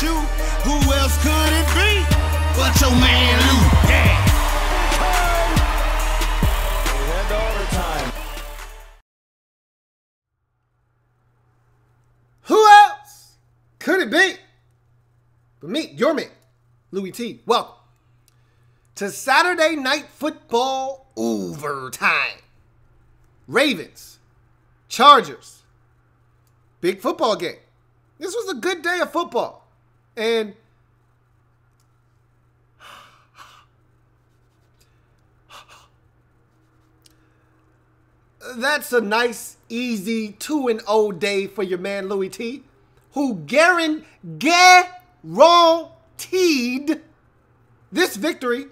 you. Who else could it be but your man Lou? Yeah. And overtime. Who else could it be but me, your man, Louie T? Welcome to Saturday Night Football Overtime. Ravens, Chargers, big football game. This was a good day of football. And that's a nice, easy 2-0 day for your man Louie T, who guaranteed this victory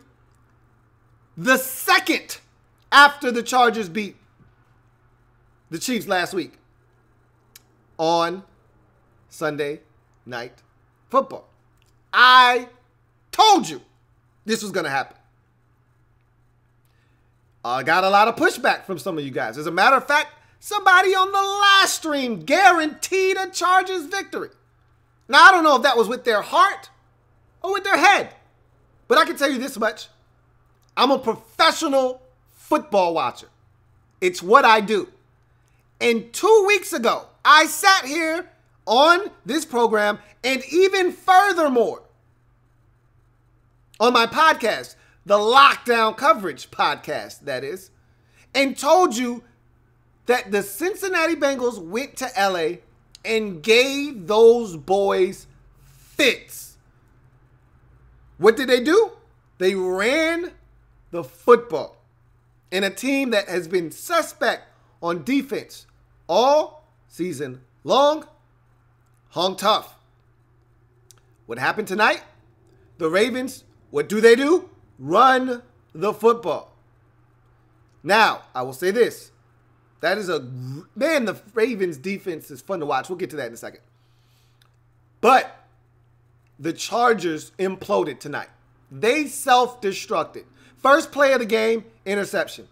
the second after the Chargers beat the Chiefs last week on Sunday Night Football. I told you this was going to happen. I got a lot of pushback from some of you guys. As a matter of fact, somebody on the last stream guaranteed a Chargers victory. Now, I don't know if that was with their heart or with their head, but I can tell you this much. I'm a professional football watcher. It's what I do. And 2 weeks ago, I sat here on this program and even furthermore on my podcast, the Lockdown Coverage podcast, that is, and told you that the Cincinnati Bengals went to L.A. and gave those boys fits. What did they do? They ran the football. And a team that has been suspect on defense all season long hung tough. What happened tonight? The Ravens, what do? Run the football. Now, I will say this. That is man, the Ravens defense is fun to watch. We'll get to that in a second. But the Chargers imploded tonight. They self-destructed. First play of the game, interception.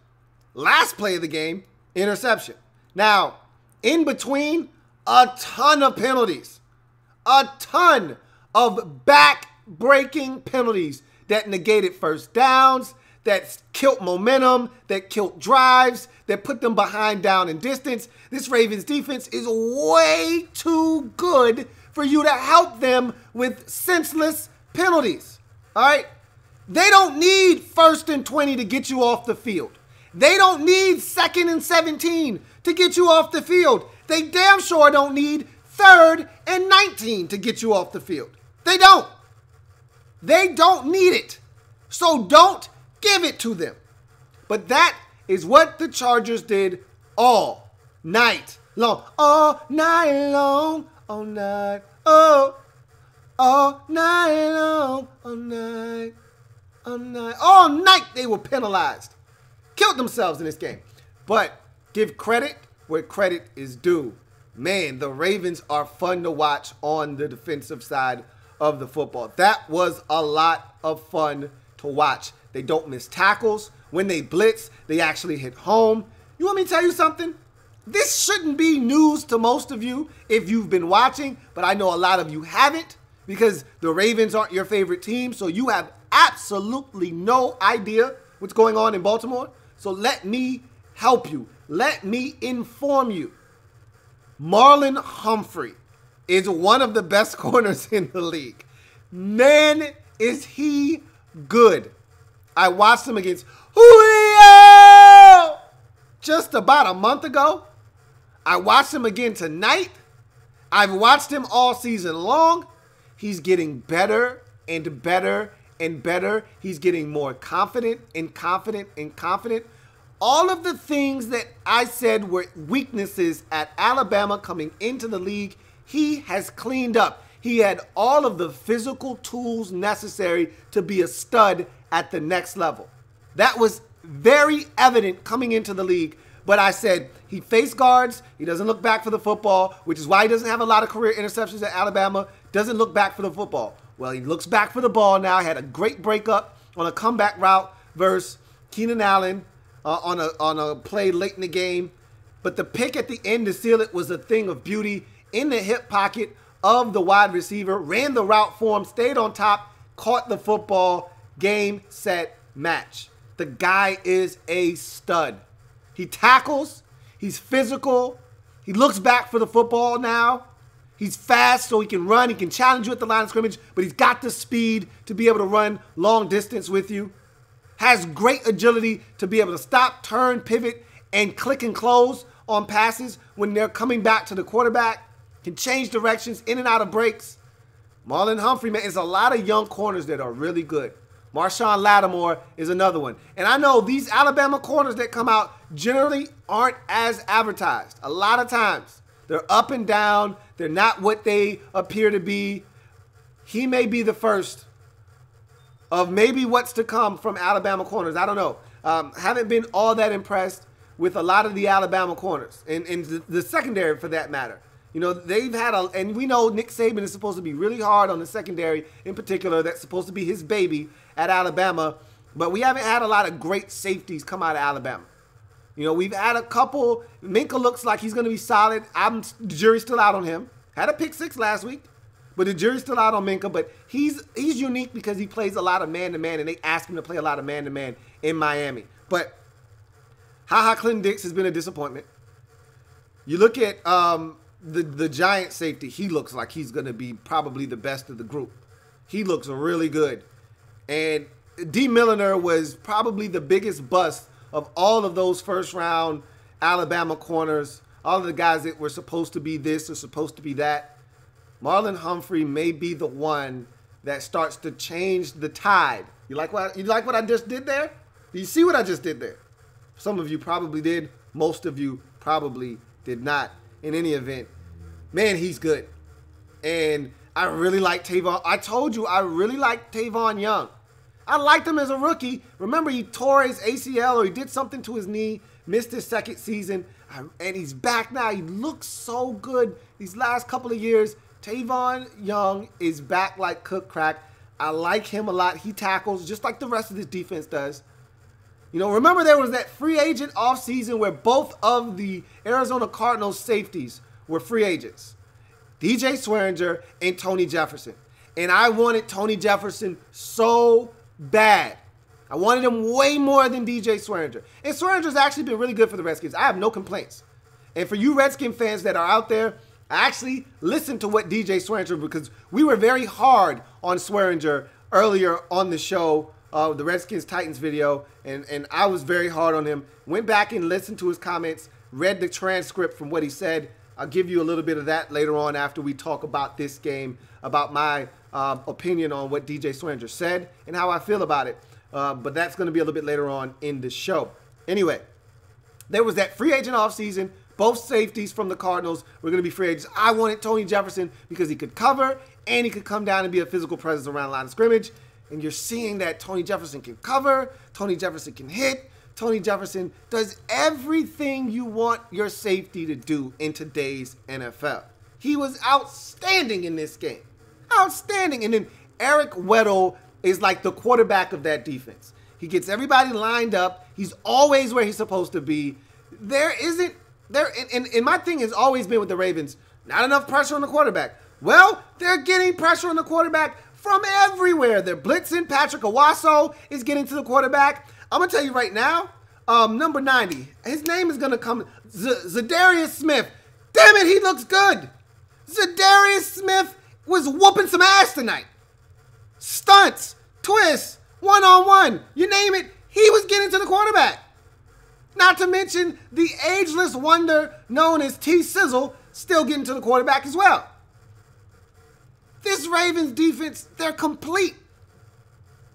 Last play of the game, interception. Now, in between, a ton of penalties. A ton of back-breaking penalties that negated first downs, that killed momentum, that killed drives, that put them behind down in distance. This Ravens defense is way too good for you to help them with senseless penalties. All right? They don't need 1st and 20 to get you off the field. They don't need 2nd and 17 to get you off the field. They damn sure don't need 3rd and 19 to get you off the field. They don't. They don't need it. So don't give it to them. But that is what the Chargers did all night long. All night long. All night. Oh. All night long. All night. All night. All night they were penalized. Killed themselves in this game. But give credit where credit is due. Man, the Ravens are fun to watch on the defensive side of the football. That was a lot of fun to watch. They don't miss tackles. When they blitz, they actually hit home. You want me to tell you something? This shouldn't be news to most of you if you've been watching, but I know a lot of you haven't because the Ravens aren't your favorite team, so you have absolutely no idea what's going on in Baltimore. So let me help you. Let me inform you. Marlon Humphrey is one of the best corners in the league. Man, is he good. I watched him against Julio just about a month ago. I watched him again tonight. I've watched him all season long. He's getting better and better and better. He's getting more confident and confident and confident. All of the things that I said were weaknesses at Alabama coming into the league, he has cleaned up. He had all of the physical tools necessary to be a stud at the next level. That was very evident coming into the league. But I said he faced guards. He doesn't look back for the football, which is why he doesn't have a lot of career interceptions at Alabama. Doesn't look back for the football. Well, he looks back for the ball now. Had a great breakup on a comeback route versus Keenan Allen on a play late in the game. But the pick at the end to seal it was a thing of beauty in the hip pocket of the wide receiver, ran the route for him, stayed on top, caught the football, game, set, match. The guy is a stud. He tackles, he's physical, he looks back for the football now. He's fast, so he can run, he can challenge you at the line of scrimmage, but he's got the speed to be able to run long distance with you. Has great agility to be able to stop, turn, pivot, and click and close on passes when they're coming back to the quarterback. Can change directions, in and out of breaks. Marlon Humphrey, man, is a lot of young corners that are really good. Marshawn Lattimore is another one. And I know these Alabama corners that come out generally aren't as advertised. A lot of times, they're up and down. They're not what they appear to be. He may be the first of maybe what's to come from Alabama corners. I don't know. Haven't been all that impressed with a lot of the Alabama corners and the secondary for that matter. You know, they've had and we know Nick Saban is supposed to be really hard on the secondary in particular. That's supposed to be his baby at Alabama. But we haven't had a lot of great safeties come out of Alabama. You know, we've had a couple. Minka looks like he's going to be solid. The jury's still out on him. Had a pick 6 last week, but the jury's still out on Minka. But he's unique because he plays a lot of man-to-man, and they ask him to play a lot of man-to-man in Miami. But Clinton Dix has been a disappointment. You look at the Giant safety. He looks like he's going to be probably the best of the group. He looks really good. And D. Milliner was probably the biggest bust of all of those first-round Alabama corners, all of the guys that were supposed to be this or supposed to be that. Marlon Humphrey may be the one that starts to change the tide. You like what I just did there? Do you see what I just did there? Some of you probably did. Most of you probably did not. In any event, man, he's good. And I really like Tavon. I told you I really like Tavon Young. I liked him as a rookie. Remember, he tore his ACL or he did something to his knee, missed his second season, and he's back now. He looks so good these last couple of years. Tavon Young is back like cook crack. I like him a lot. He tackles just like the rest of this defense does. You know, remember there was that free agent offseason where both of the Arizona Cardinals safeties were free agents. DJ Swearinger and Tony Jefferson. And I wanted Tony Jefferson so bad. I wanted him way more than DJ Swearinger. And Swearinger's actually been really good for the Redskins. I have no complaints. And for you Redskin fans that are out there, I actually listened to what DJ Swearinger, because we were very hard on Swearinger earlier on the show, the Redskins-Titans video, and I was very hard on him. Went back and listened to his comments, read the transcript from what he said. I'll give you a little bit of that later on after we talk about this game, about my opinion on what DJ Swearinger said and how I feel about it. But that's going to be a little bit later on in the show. Anyway, there was that free agent offseason. Both safeties from the Cardinals were going to be free agents. I wanted Tony Jefferson because he could cover and he could come down and be a physical presence around the line of scrimmage. And you're seeing that Tony Jefferson can cover, Tony Jefferson can hit, Tony Jefferson does everything you want your safety to do in today's NFL. He was outstanding in this game. Outstanding. And then Eric Weddle is like the quarterback of that defense. He gets everybody lined up. He's always where he's supposed to be. And my thing has always been with the Ravens, not enough pressure on the quarterback. Well, they're getting pressure on the quarterback from everywhere. They're blitzing. Patrick Owasso is getting to the quarterback. I'm going to tell you right now, number 90, his name is going to come, Zadarius Smith. Damn it, he looks good. Zadarius Smith was whooping some ass tonight. Stunts, twists, one-on-one, you name it, he was getting to the quarterback. Not to mention the ageless wonder known as T-Sizzle still getting to the quarterback as well. This Ravens defense, they're complete.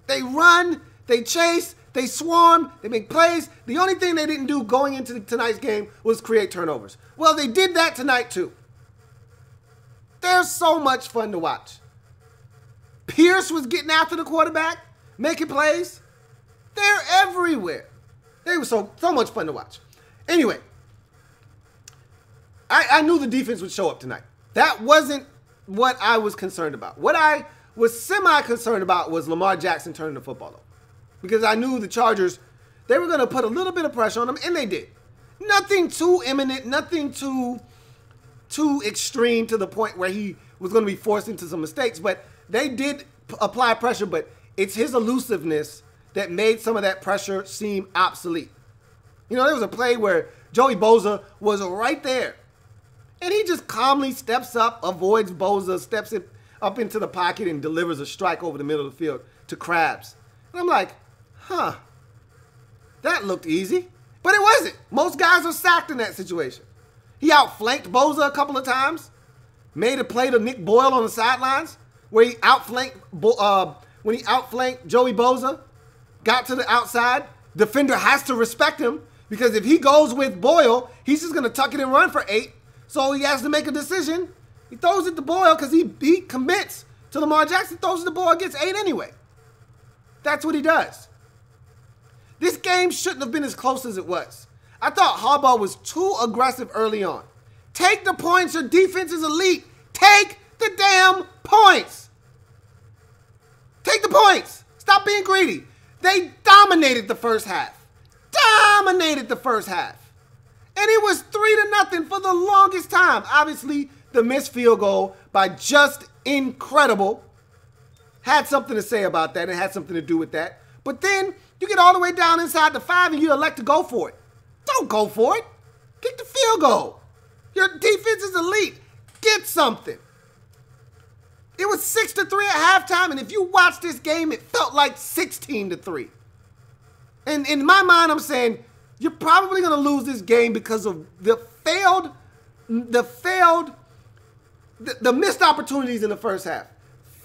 They run, they chase, they swarm, they make plays. The only thing they didn't do going into tonight's game was create turnovers. Well, they did that tonight too. They're so much fun to watch. Pierce was getting after the quarterback, making plays. They're everywhere. They were so much fun to watch. Anyway, I knew the defense would show up tonight. That wasn't what I was concerned about. What I was semi-concerned about was Lamar Jackson turning the football over. Because I knew the Chargers, they were going to put a little bit of pressure on them, and they did. Nothing too imminent, nothing too too extreme to the point where he was going to be forced into some mistakes. But they did apply pressure, but it's his elusiveness that made some of that pressure seem obsolete. You know, there was a play where Joey Bosa was right there. And he just calmly steps up, avoids Bosa, steps it up into the pocket, and delivers a strike over the middle of the field to Krabs. And I'm like, huh, that looked easy. But it wasn't. Most guys are sacked in that situation. He outflanked Bosa a couple of times. Made a play to Nick Boyle on the sidelines where he outflanked Joey Bosa, got to the outside. Defender has to respect him because if he goes with Boyle, he's just going to tuck it and run for 8. So he has to make a decision. He throws it to Boyle because he commits to Lamar Jackson, throws it to Boyle, gets 8 anyway. That's what he does. This game shouldn't have been as close as it was. I thought Harbaugh was too aggressive early on. Take the points. Your defense is elite. Take the damn points. Take the points. Stop being greedy. They dominated the first half. Dominated the first half. And it was 3-0 for the longest time. Obviously, the missed field goal by Just Incredible had something to say about that and had something to do with that. But then you get all the way down inside the 5 and you elect to go for it. Don't go for it. Kick the field goal. Your defense is elite. Get something. It was 6-3 at halftime, and if you watch this game, it felt like 16-3. And in my mind, I'm saying you're probably going to lose this game because of the missed opportunities in the first half.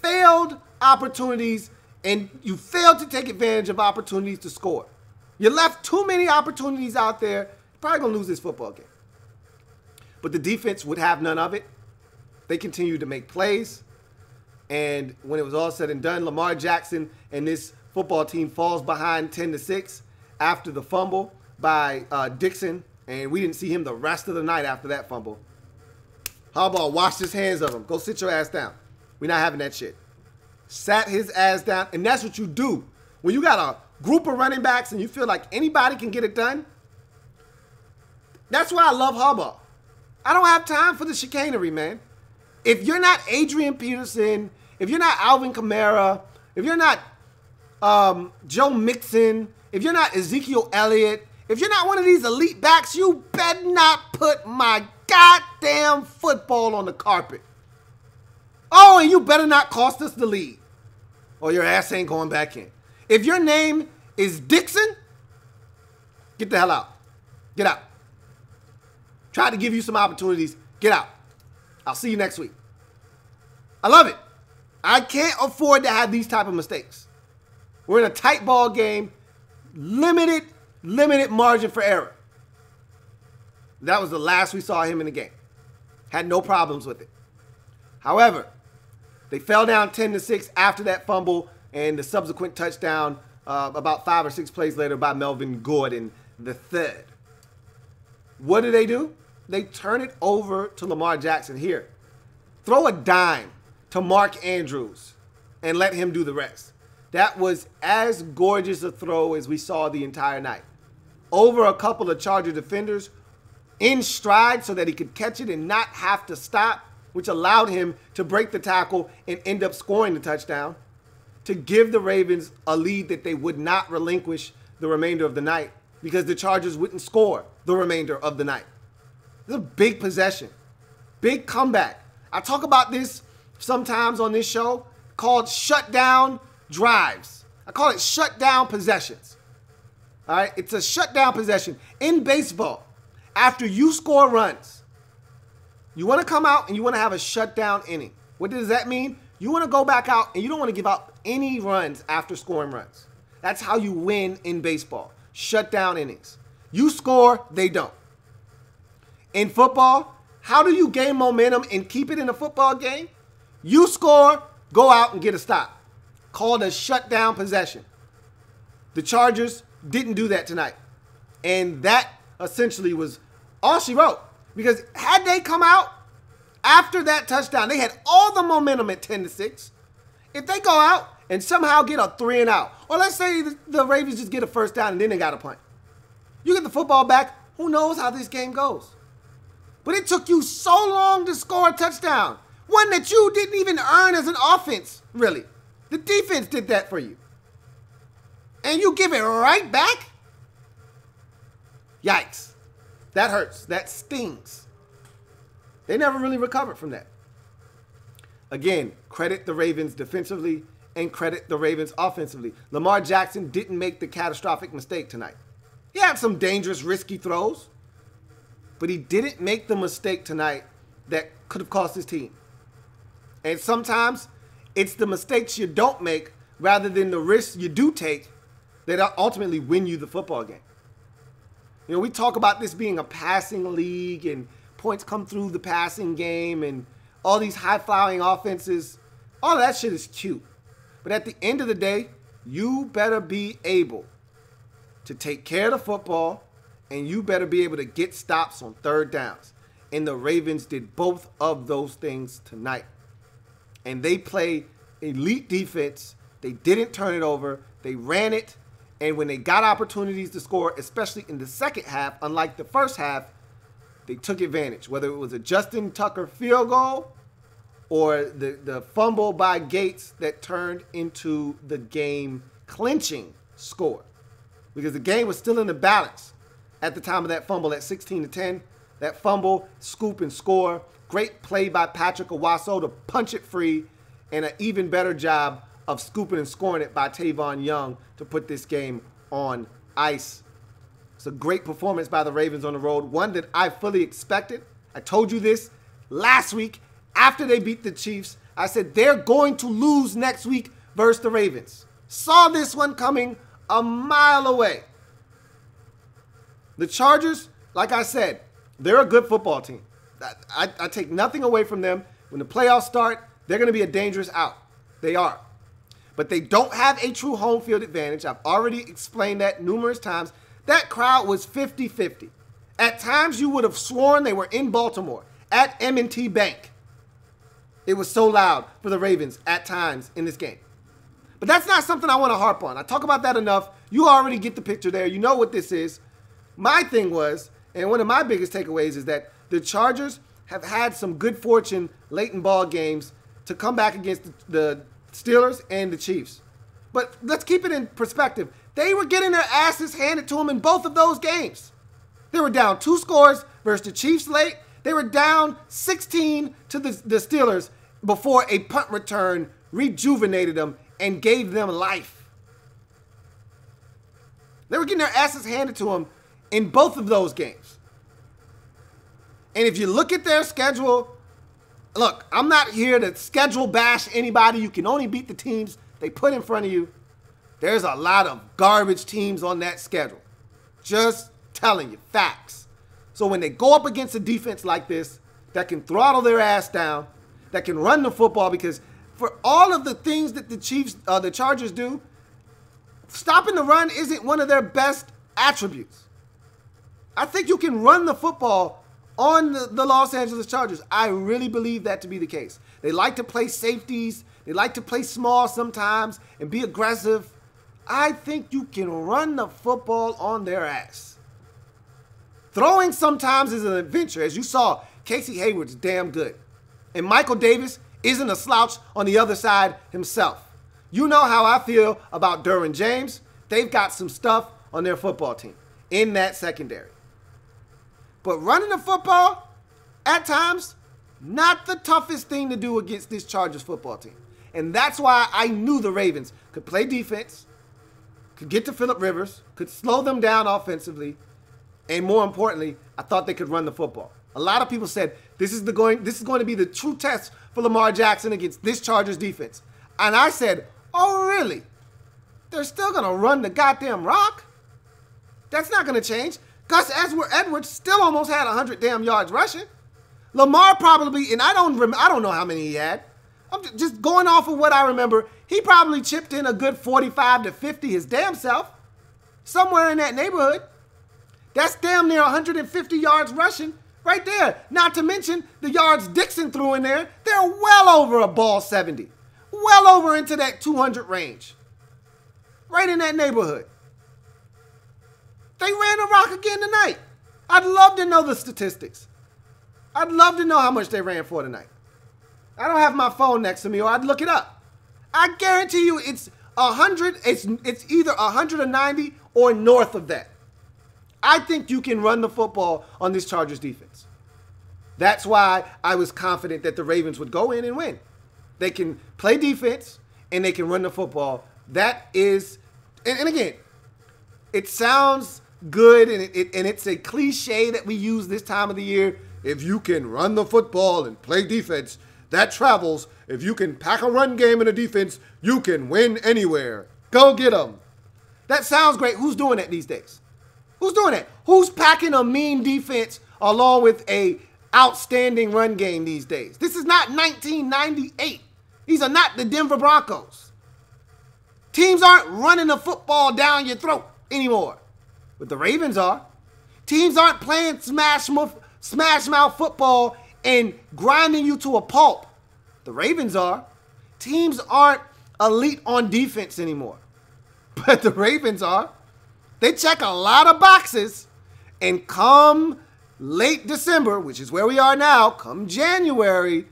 Failed opportunities, and you failed to take advantage of opportunities to score. You left too many opportunities out there. You're probably going to lose this football game. But the defense would have none of it. They continued to make plays. And when it was all said and done, Lamar Jackson and this football team falls behind 10-6 after the fumble by Dixon. And we didn't see him the rest of the night after that fumble. Harbaugh washed his hands of him. Go sit your ass down. We're not having that shit. Sat his ass down. And that's what you do. When you got a group of running backs and you feel like anybody can get it done, that's why I love Harbaugh. I don't have time for the chicanery, man. If you're not Adrian Peterson, if you're not Alvin Kamara, if you're not Joe Mixon, if you're not Ezekiel Elliott, if you're not one of these elite backs, you better not put my goddamn football on the carpet. Oh, and you better not cost us the lead, or your ass ain't going back in. If your name is Dixon, get the hell out. Get out. Tried to give you some opportunities. Get out. I'll see you next week. I love it. I can't afford to have these type of mistakes. We're in a tight ball game. Limited margin for error. That was the last we saw him in the game. Had no problems with it. However, they fell down 10-6 after that fumble and the subsequent touchdown about 5 or 6 plays later by Melvin Gordon III. What do? They turn it over to Lamar Jackson. Here, throw a dime to Mark Andrews and let him do the rest. That was as gorgeous a throw as we saw the entire night. Over a couple of Charger defenders, in stride so that he could catch it and not have to stop, which allowed him to break the tackle and end up scoring the touchdown to give the Ravens a lead that they would not relinquish the remainder of the night because the Chargers wouldn't score the remainder of the night. It's a big possession, big comeback. I talk about this sometimes on this show called shutdown drives. I call it shutdown possessions. All right, it's a shutdown possession. In baseball, after you score runs, you want to come out and you want to have a shutdown inning. What does that mean? You want to go back out and you don't want to give up any runs after scoring runs. That's how you win in baseball. Shutdown innings. You score, they don't. In football, how do you gain momentum and keep it in a football game? You score, go out and get a stop. Called a shutdown possession. The Chargers didn't do that tonight. And that essentially was all she wrote. Because had they come out after that touchdown, they had all the momentum at 10-6. If they go out and somehow get a 3 and out, or let's say the Ravens just get a first down and then they got a punt. You get the football back, who knows how this game goes? But it took you so long to score a touchdown. One that you didn't even earn as an offense, really. The defense did that for you. And you give it right back? Yikes. That hurts. That stings. They never really recovered from that. Again, credit the Ravens defensively and credit the Ravens offensively. Lamar Jackson didn't make the catastrophic mistake tonight. He had some dangerous, risky throws, but he didn't make the mistake tonight that could have cost his team. And sometimes it's the mistakes you don't make rather than the risks you do take that ultimately win you the football game. You know, we talk about this being a passing league and points come through the passing game and all these high-flying offenses. All of that shit is cute. But at the end of the day, you better be able to take care of the football and you better be able to get stops on third downs. And the Ravens did both of those things tonight. And they play elite defense. They didn't turn it over. They ran it. And when they got opportunities to score, especially in the second half, unlike the first half, they took advantage. Whether it was a Justin Tucker field goal or the fumble by Gates that turned into the game clinching score. Because the game was still in the balance at the time of that fumble at 16-10. That fumble, scoop, and score. Great play by Patrick Owasso to punch it free, and an even better job of scooping and scoring it by Tavon Young to put this game on ice. It's a great performance by the Ravens on the road, one that I fully expected. I told you this last week after they beat the Chiefs. I said they're going to lose next week versus the Ravens. Saw this one coming a mile away. The Chargers, like I said, they're a good football team. I take nothing away from them. When the playoffs start, they're going to be a dangerous out. They are. But they don't have a true home field advantage. I've already explained that numerous times. That crowd was 50-50. At times, you would have sworn they were in Baltimore at M&T Bank. It was so loud for the Ravens at times in this game. But that's not something I want to harp on. I talk about that enough. You already get the picture there. You know what this is. My thing was, and one of my biggest takeaways is that the Chargers have had some good fortune late in ball games to come back against the Steelers and the Chiefs. But let's keep it in perspective. They were getting their asses handed to them in both of those games. They were down 2 scores versus the Chiefs late. They were down 16 to the Steelers before a punt return rejuvenated them and gave them life. They were getting their asses handed to them in both of those games. And if you look at their schedule, look, I'm not here to schedule bash anybody. You can only beat the teams they put in front of you. There's a lot of garbage teams on that schedule. Just telling you, facts. So when they go up against a defense like this that can throttle their ass down, that can run the football, because for all of the things that the Chargers do, stopping the run isn't one of their best attributes. I think you can run the football on the Los Angeles Chargers. I really believe that to be the case. They like to play safeties. They like to play small sometimes and be aggressive. I think you can run the football on their ass. Throwing sometimes is an adventure. As you saw, Casey Hayward's damn good. And Michael Davis isn't a slouch on the other side himself. You know how I feel about Derwin James. They've got some stuff on their football team in that secondary. But running the football, at times, not the toughest thing to do against this Chargers football team. And that's why I knew the Ravens could play defense, could get to Phillip Rivers, could slow them down offensively, and more importantly, I thought they could run the football. A lot of people said this is going to be the true test for Lamar Jackson against this Chargers defense. And I said, oh, really? They're still going to run the goddamn rock? That's not going to change. Gus Edwards still almost had 100 damn yards rushing. Lamar probably, and I don't know how many he had. I'm just going off of what I remember. He probably chipped in a good 45 to 50 his damn self. Somewhere in that neighborhood. That's damn near 150 yards rushing right there. Not to mention the yards Dixon threw in there. They're well over a ball 70. Well over into that 200 range. Right in that neighborhood. They ran the rock again tonight. I'd love to know the statistics. I'd love to know how much they ran for tonight. I don't have my phone next to me, or I'd look it up. I guarantee you it's 100. It's either 190 or north of that. I think you can run the football on this Chargers defense. That's why I was confident that the Ravens would go in and win. They can play defense and they can run the football. That is, and again, it sounds good and it's a cliche that we use this time of the year. If you can run the football and play defense, that travels. If you can pack a run game and a defense, you can win anywhere. Go get them. That sounds great. Who's doing that these days? Who's doing that? Who's packing a mean defense along with a outstanding run game these days? This is not 1998. These are not the Denver Broncos. Teams aren't running the football down your throat anymore. But the Ravens are. Teams aren't playing smash mouth football and grinding you to a pulp. The Ravens are. Teams aren't elite on defense anymore. But the Ravens are. They check a lot of boxes, and come late December, which is where we are now, come January,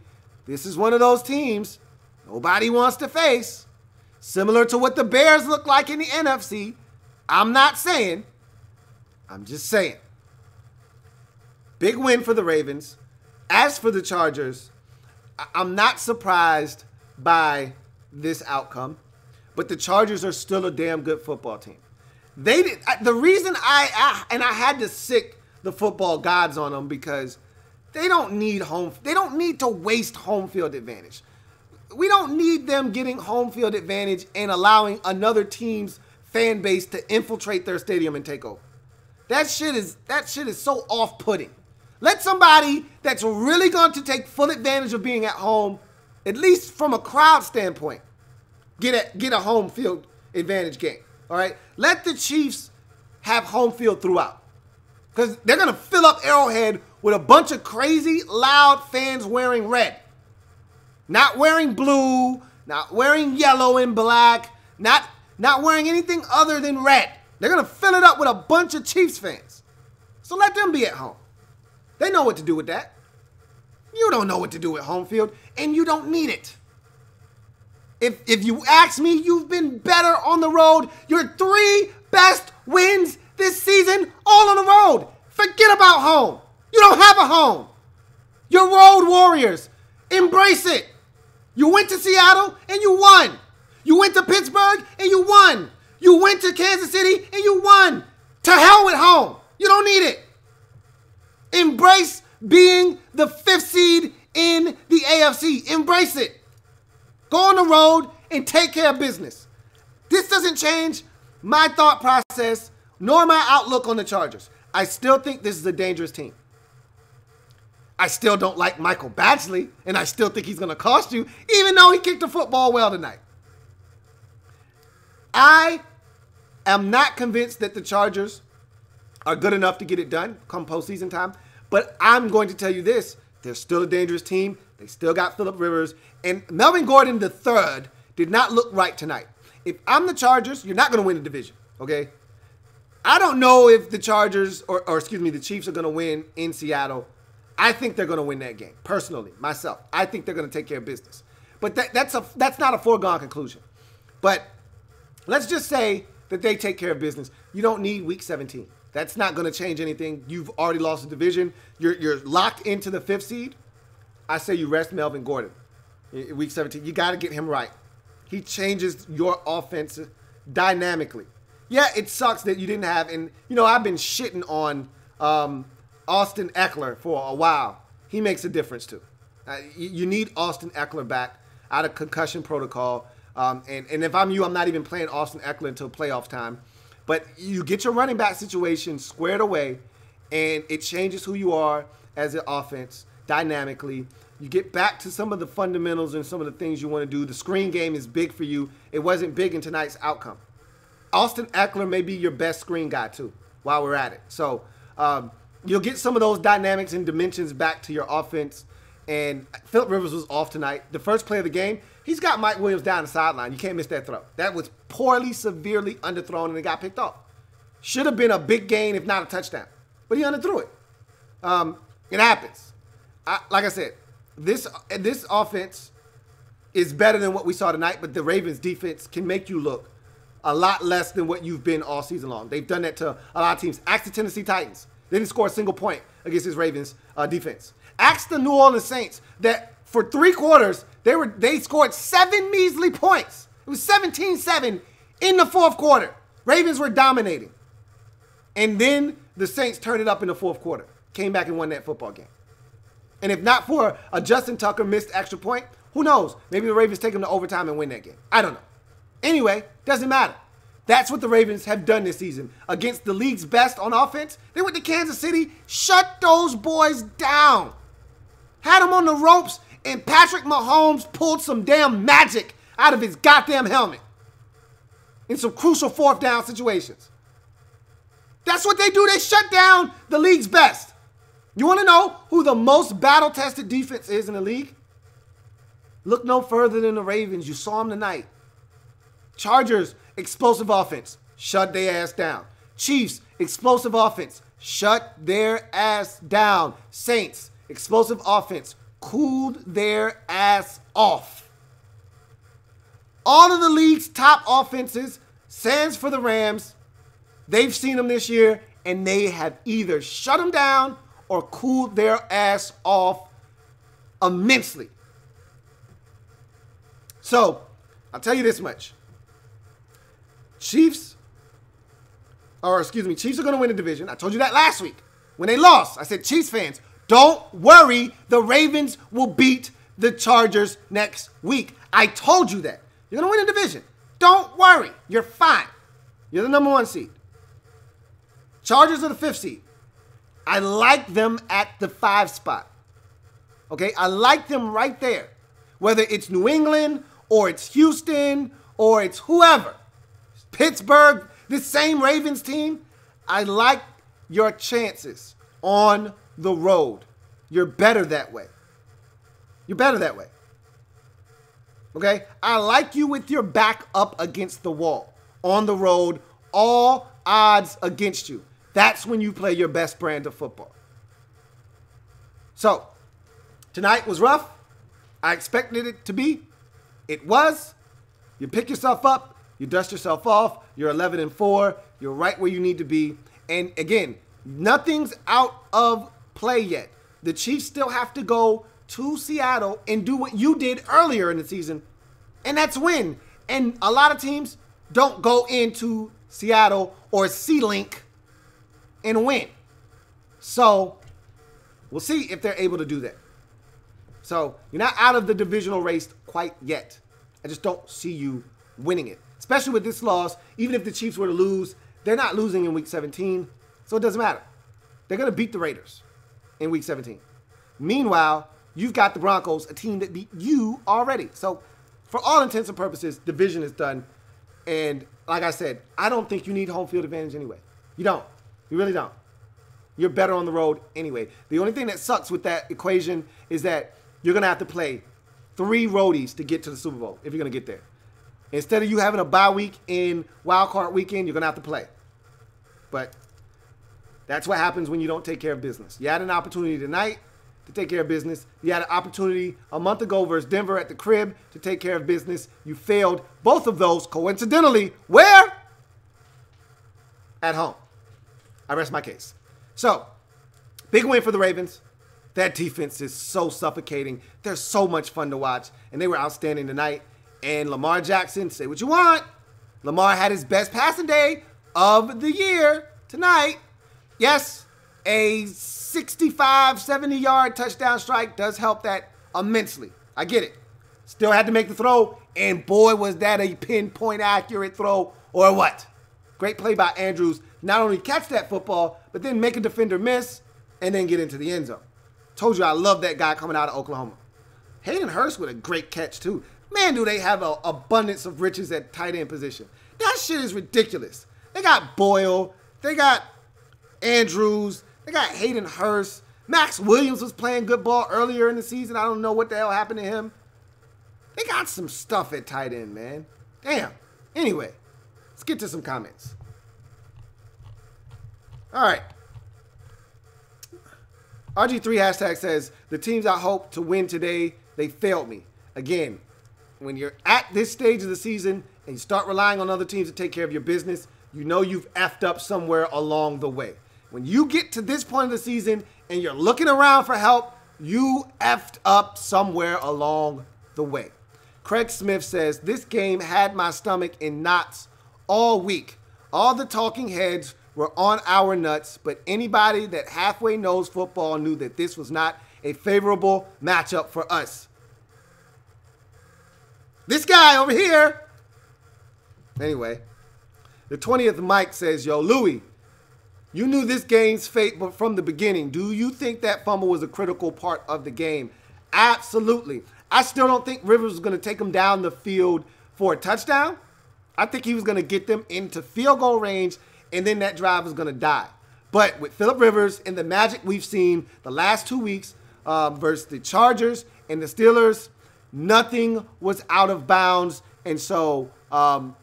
this is one of those teams nobody wants to face. Similar to what the Bears look like in the NFC. I'm not saying. I'm just saying. Big win for the Ravens. As for the Chargers, I'm not surprised by this outcome, but the Chargers are still a damn good football team. The reason I had to sick the football gods on them because they don't need to waste home field advantage. We don't need them getting home field advantage and allowing another team's fan base to infiltrate their stadium and take over. That shit is so off-putting. Let somebody that's really going to take full advantage of being at home, at least from a crowd standpoint, get a home field advantage game. All right? Let the Chiefs have home field throughout. Because they're going to fill up Arrowhead with a bunch of crazy, loud fans wearing red. Not wearing blue, not wearing yellow and black, not wearing anything other than red. They're going to fill it up with a bunch of Chiefs fans. So let them be at home. They know what to do with that. You don't know what to do with home field, and you don't need it. If you ask me, you've been better on the road. Your 3 best wins this season, all on the road. Forget about home. You don't have a home. You're road warriors. Embrace it. You went to Seattle, and you won. You went to Pittsburgh, and you won. You went to Kansas City, and you won. To hell with home. You don't need it. Embrace being the 5th seed in the AFC. Embrace it. Go on the road and take care of business. This doesn't change my thought process nor my outlook on the Chargers. I still think this is a dangerous team. I still don't like Michael Badgley, and I still think he's going to cost you, even though he kicked the football well tonight. I am not convinced that the Chargers are good enough to get it done come postseason time, but I'm going to tell you this. They're still a dangerous team. They still got Phillip Rivers. And Melvin Gordon III did not look right tonight. If I'm the Chargers, you're not going to win the division, okay? I don't know if the Chargers, the Chiefs are going to win in Seattle. I think they're going to win that game, personally, myself. I think they're going to take care of business. But that's not a foregone conclusion. But let's just say that they take care of business. You don't need Week 17. That's not going to change anything. You've already lost the division. You're locked into the 5th seed. I say you rest Melvin Gordon. Week 17, you got to get him right. He changes your offense dynamically. Yeah, it sucks that you didn't have, and I've been shitting on Austin Eckler for a while. He makes a difference too. You need Austin Eckler back out of concussion protocol. And if I'm you, I'm not even playing Austin Eckler until playoff time. But you get your running back situation squared away, and it changes who you are as an offense dynamically. You get back to some of the fundamentals and some of the things you want to do. The screen game is big for you. It wasn't big in tonight's outcome. Austin Eckler may be your best screen guy, too, while we're at it. So you'll get some of those dynamics and dimensions back to your offense. And Phillip Rivers was off tonight. The first play of the game, he's got Mike Williams down the sideline. You can't miss that throw. That was poorly, severely underthrown, and it got picked off. Should have been a big gain, if not a touchdown. But he underthrew it. It happens. like I said, this offense is better than what we saw tonight, but the Ravens defense can make you look a lot less than what you've been all season long. They've done that to a lot of teams. Ask the Tennessee Titans. They didn't score a single point against this Ravens defense. Ask the New Orleans Saints that for 3 quarters, they scored 7 measly points. It was 17-7 in the 4th quarter. Ravens were dominating. And then the Saints turned it up in the 4th quarter. Came back and won that football game. And if not for a Justin Tucker missed extra point, who knows? Maybe the Ravens take them to overtime and win that game. I don't know. Anyway, doesn't matter. That's what the Ravens have done this season. Against the league's best on offense, they went to Kansas City, shut those boys down. Had them on the ropes, and Patrick Mahomes pulled some damn magic out of his goddamn helmet in some crucial 4th down situations. That's what they do. They shut down the league's best. You want to know who the most battle-tested defense is in the league? Look no further than the Ravens. You saw them tonight. Chargers, explosive offense. Shut their ass down. Chiefs, explosive offense. Shut their ass down. Saints, explosive offense. Cooled their ass off. All of the league's top offenses, sans for the Rams, they've seen them this year, and they have either shut them down or cooled their ass off immensely. So, I'll tell you this much. Chiefs are going to win the division. I told you that last week when they lost. I said, Chiefs fans, don't worry. The Ravens will beat the Chargers next week. I told you that. You're going to win the division. Don't worry. You're fine. You're the number 1 seed. Chargers are the 5th seed. I like them at the 5 spot. Okay? I like them right there. Whether it's New England or it's Houston or it's whoever. Pittsburgh, this same Ravens team. I like your chances on the road. You're better that way. You're better that way. Okay? I like you with your back up against the wall. On the road, all odds against you. That's when you play your best brand of football. So, tonight was rough. I expected it to be. It was. You pick yourself up. You dust yourself off. You're 11-4. You're right where you need to be. And again, nothing's out of play yet. The Chiefs still have to go to Seattle and do what you did earlier in the season, and that's win. And a lot of teams don't go into Seattle or C-Link and win. So we'll see if they're able to do that. So you're not out of the divisional race quite yet. I just don't see you winning it, especially with this loss. Even if the Chiefs were to lose, they're not losing in Week 17, so it doesn't matter. They're going to beat the Raiders in Week 17. Meanwhile, you've got the Broncos, a team that beat you already. So for all intents and purposes, division is done. And like I said, I don't think you need home field advantage anyway. You don't. You really don't. You're better on the road anyway. The only thing that sucks with that equation is that you're going to have to play 3 roadies to get to the Super Bowl if you're going to get there. Instead of you having a bye week in Wild Card Weekend, you're going to have to play. But that's what happens when you don't take care of business. You had an opportunity tonight to take care of business. You had an opportunity a month ago versus Denver at the crib to take care of business. You failed both of those, coincidentally, where? At home. I rest my case. So, big win for the Ravens. That defense is so suffocating. They're so much fun to watch, and they were outstanding tonight. And Lamar Jackson, say what you want. Lamar had his best passing day of the year tonight. Yes, a 65, 70-yard touchdown strike does help that immensely. I get it. Still had to make the throw, and boy, was that a pinpoint accurate throw or what. Great play by Andrews. Not only catch that football, but then make a defender miss and then get into the end zone. Told you I love that guy coming out of Oklahoma. Hayden Hurst with a great catch, too. Man, do they have an abundance of riches at tight end position. That shit is ridiculous. They got Boyle. They got Andrews. They got Hayden Hurst. Max Williams was playing good ball earlier in the season. I don't know what the hell happened to him. They got some stuff at tight end, man. Damn. Anyway, let's get to some comments. All right. RG3 hashtag says, the teams I hope to win today, they failed me. Again, when you're at this stage of the season and you start relying on other teams to take care of your business, you know you've effed up somewhere along the way. When you get to this point of the season and you're looking around for help, you effed up somewhere along the way. Craig Smith says, this game had my stomach in knots all week. All the talking heads were on our nuts, but anybody that halfway knows football knew that this was not a favorable matchup for us. This guy over here. Anyway, the 20th Mike says, yo, Louie, you knew this game's fate but from the beginning. Do you think that fumble was a critical part of the game? Absolutely. I still don't think Rivers was going to take him down the field for a touchdown. I think he was going to get them into field goal range, and then that drive was going to die. But with Phillip Rivers and the magic we've seen the last 2 weeks versus the Chargers and the Steelers, nothing was out of bounds. And so, the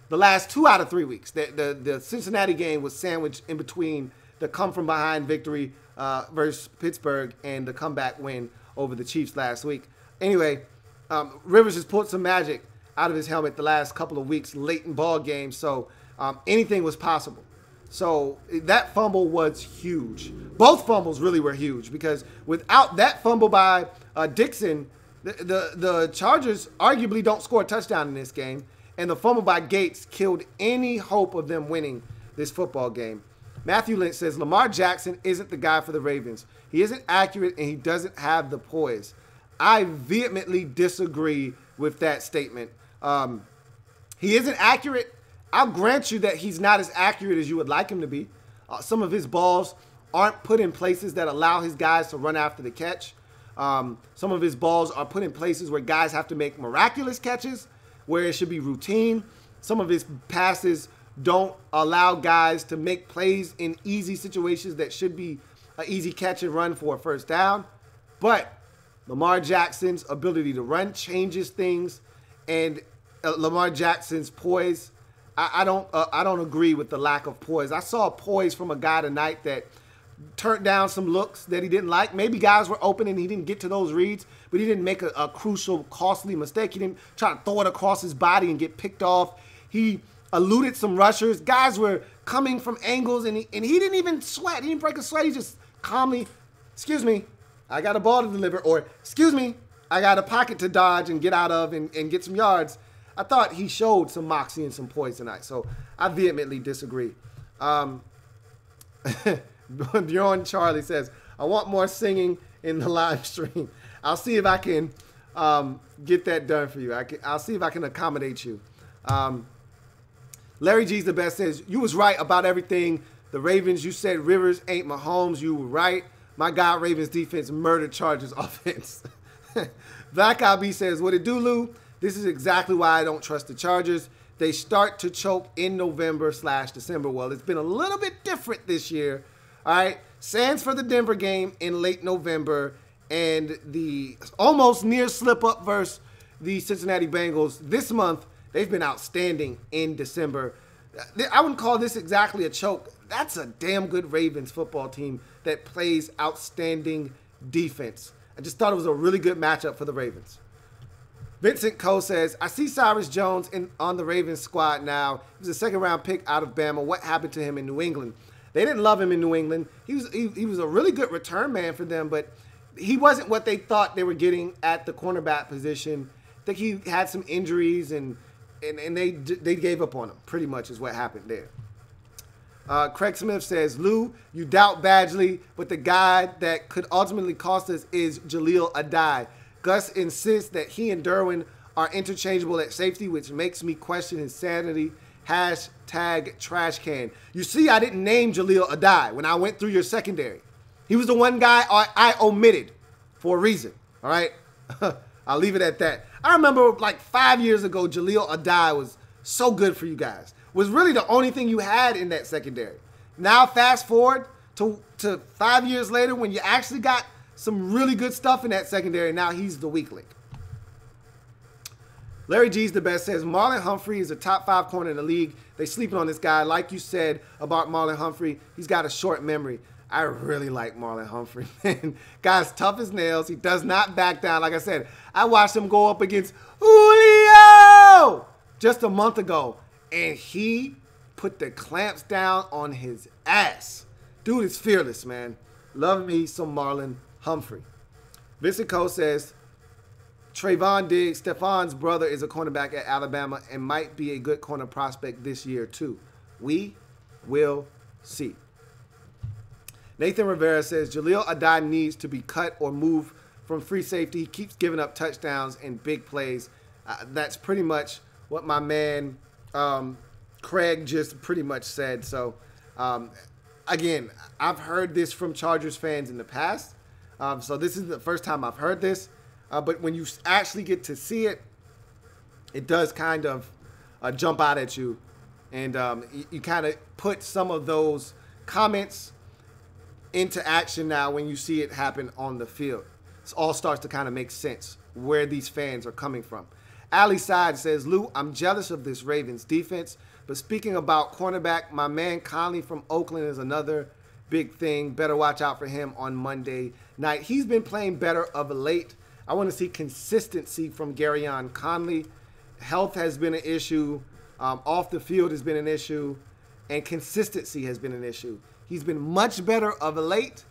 last 2 out of 3 weeks, the Cincinnati game was sandwiched in between the come-from-behind victory versus Pittsburgh and the comeback win over the Chiefs last week. Anyway, Rivers has pulled some magic out of his helmet the last couple of weeks, late in ball games, so anything was possible. So that fumble was huge. Both fumbles really were huge because without that fumble by Dixon, the Chargers arguably don't score a touchdown in this game, and the fumble by Gates killed any hope of them winning this football game. Matthew Lynch says, Lamar Jackson isn't the guy for the Ravens. He isn't accurate, and he doesn't have the poise. I vehemently disagree with that statement. He isn't accurate. I'll grant you that he's not as accurate as you would like him to be. Some of his balls aren't put in places that allow his guys to run after the catch. Some of his balls are put in places where guys have to make miraculous catches, where it should be routine. Some of his passes don't allow guys to make plays in easy situations that should be an easy catch and run for a first down. But Lamar Jackson's ability to run changes things, and Lamar Jackson's poise, I don't agree with the lack of poise. I saw poise from a guy tonight that turned down some looks that he didn't like. Maybe guys were open and he didn't get to those reads, but he didn't make a crucial, costly mistake. He didn't try to throw it across his body and get picked off. He eluded some rushers. Guys were coming from angles, and he didn't even sweat. He didn't break a sweat. He just calmly, excuse me, I got a ball to deliver, or excuse me, I got a pocket to dodge and get out of and get some yards. I thought he showed some moxie and some poise tonight, so I vehemently disagree. Bjorn Charlie says, I want more singing in the live stream. I'll see if I can get that done for you. I'll see if I can accommodate you. Larry G's the best says, you was right about everything. The Ravens, you said Rivers ain't Mahomes. You were right. My God, Ravens defense murdered Chargers offense. Black IB says, what it do, Lou? This is exactly why I don't trust the Chargers. They start to choke in November/December. Well, it's been a little bit different this year. All right. Sans for the Denver game in late November, and the almost near slip-up versus the Cincinnati Bengals this month. They've been outstanding in December. I wouldn't call this exactly a choke. That's a damn good Ravens football team that plays outstanding defense. I just thought it was a really good matchup for the Ravens. Vincent Coe says, I see Cyrus Jones on the Ravens squad now. He was a second-round pick out of Bama. What happened to him in New England? They didn't love him in New England. He was a really good return man for them, but he wasn't what they thought they were getting at the cornerback position. I think he had some injuries, and they gave up on him, pretty much is what happened there. Craig Smith says, Lou, you doubt Badgley, but the guy that could ultimately cost us is Jaleel Adai. Gus insists that he and Derwin are interchangeable at safety, which makes me question his sanity. Hashtag trash can. You see, I didn't name Jaleel Adai when I went through your secondary. He was the one guy I omitted for a reason, all right? I'll leave it at that. I remember like 5 years ago, Jaleel Adai was so good for you guys. Was really the only thing you had in that secondary. Now fast forward to 5 years later when you actually got some really good stuff in that secondary. Now he's the weak link. Larry G's the best says, Marlon Humphrey is a top 5 corner in the league. They sleeping on this guy. Like you said about Marlon Humphrey, he's got a short memory. I really like Marlon Humphrey, man. Guy's tough as nails. He does not back down. Like I said, I watched him go up against Julio just a month ago, and he put the clamps down on his ass. Dude is fearless, man. Love me some Marlon Humphrey. Vincent Cole says, Trayvon Diggs, Stefan's brother, is a cornerback at Alabama and might be a good corner prospect this year, too. We will see. Nathan Rivera says, Jaleel Adai needs to be cut or moved from free safety. He keeps giving up touchdowns and big plays. That's pretty much what my man Craig just pretty much said. So, again, I've heard this from Chargers fans in the past. So this is the first time I've heard this. But when you actually get to see it, it does kind of jump out at you. And you kind of put some of those comments into action now when you see it happen on the field. It all starts to kind of make sense where these fans are coming from. Ali Side says, Lou, I'm jealous of this Ravens defense. But speaking about cornerback, my man Conley from Oakland is another big thing. Better watch out for him on Monday night. He's been playing better of late. I want to see consistency from Garyon Conley. Health has been an issue. Off the field has been an issue. And consistency has been an issue. He's been much better of late.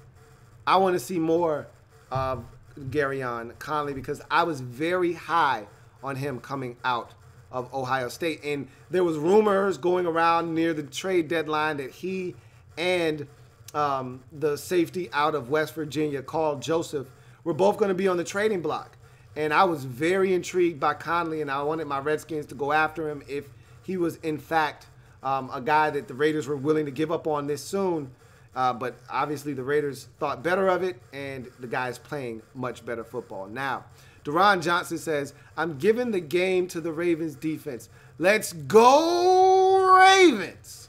I want to see more of Garyon Conley because I was very high on him coming out of Ohio State. And there was rumors going around near the trade deadline that he and the safety out of West Virginia, Carl Joseph, were both going to be on the trading block. And I was very intrigued by Conley, and I wanted my Redskins to go after him if he was, in fact, a guy that the Raiders were willing to give up on this soon. But obviously the Raiders thought better of it, and the guy is playing much better football now. Deron Johnson says, I'm giving the game to the Ravens defense. Let's go, Ravens.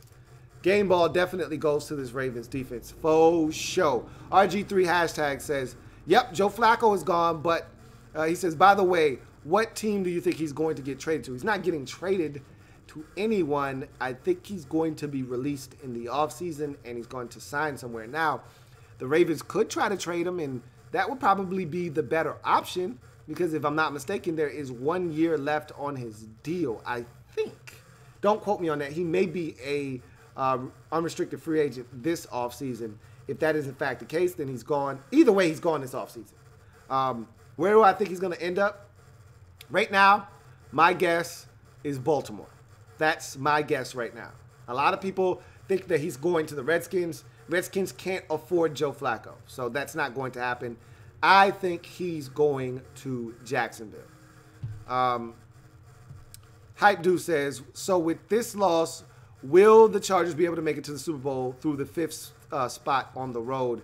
Game ball definitely goes to this Ravens defense. Faux show. RG3 hashtag says, yep, Joe Flacco is gone, but he says, by the way, what team do you think he's going to get traded to? He's not getting traded to anyone. I think he's going to be released in the offseason, and he's going to sign somewhere. Now, the Ravens could try to trade him, and that would probably be the better option because if I'm not mistaken, there is 1 year left on his deal, I think. Don't quote me on that. He may be a unrestricted free agent this offseason. If that is in fact the case, then he's gone. Either way, he's gone this offseason. Where do I think he's going to end up? Right now, my guess is Baltimore. That's my guess right now. A lot of people think that he's going to the Redskins. Redskins can't afford Joe Flacco, so that's not going to happen. I think he's going to Jacksonville. Hype Dude says, so with this loss, will the Chargers be able to make it to the Super Bowl through the fifth spot on the road?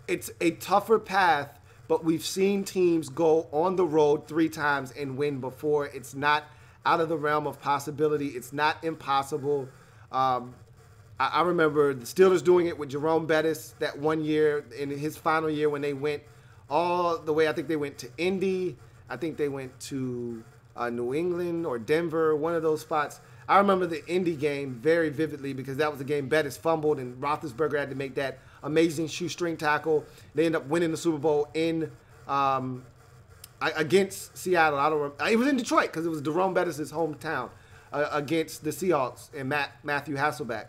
It's a tougher path, but we've seen teams go on the road 3 times and win before. It's not out of the realm of possibility. It's not impossible. I remember the Steelers doing it with Jerome Bettis that 1 year in his final year when they went all the way. I think they went to Indy. I think they went to New England or Denver, one of those spots. I remember the Indy game very vividly because that was the game Bettis fumbled and Roethlisberger had to make that amazing shoestring tackle. They ended up winning the Super Bowl in against Seattle. It was in Detroit because it was Jerome Bettis' hometown against the Seahawks and Matthew Hasselbeck.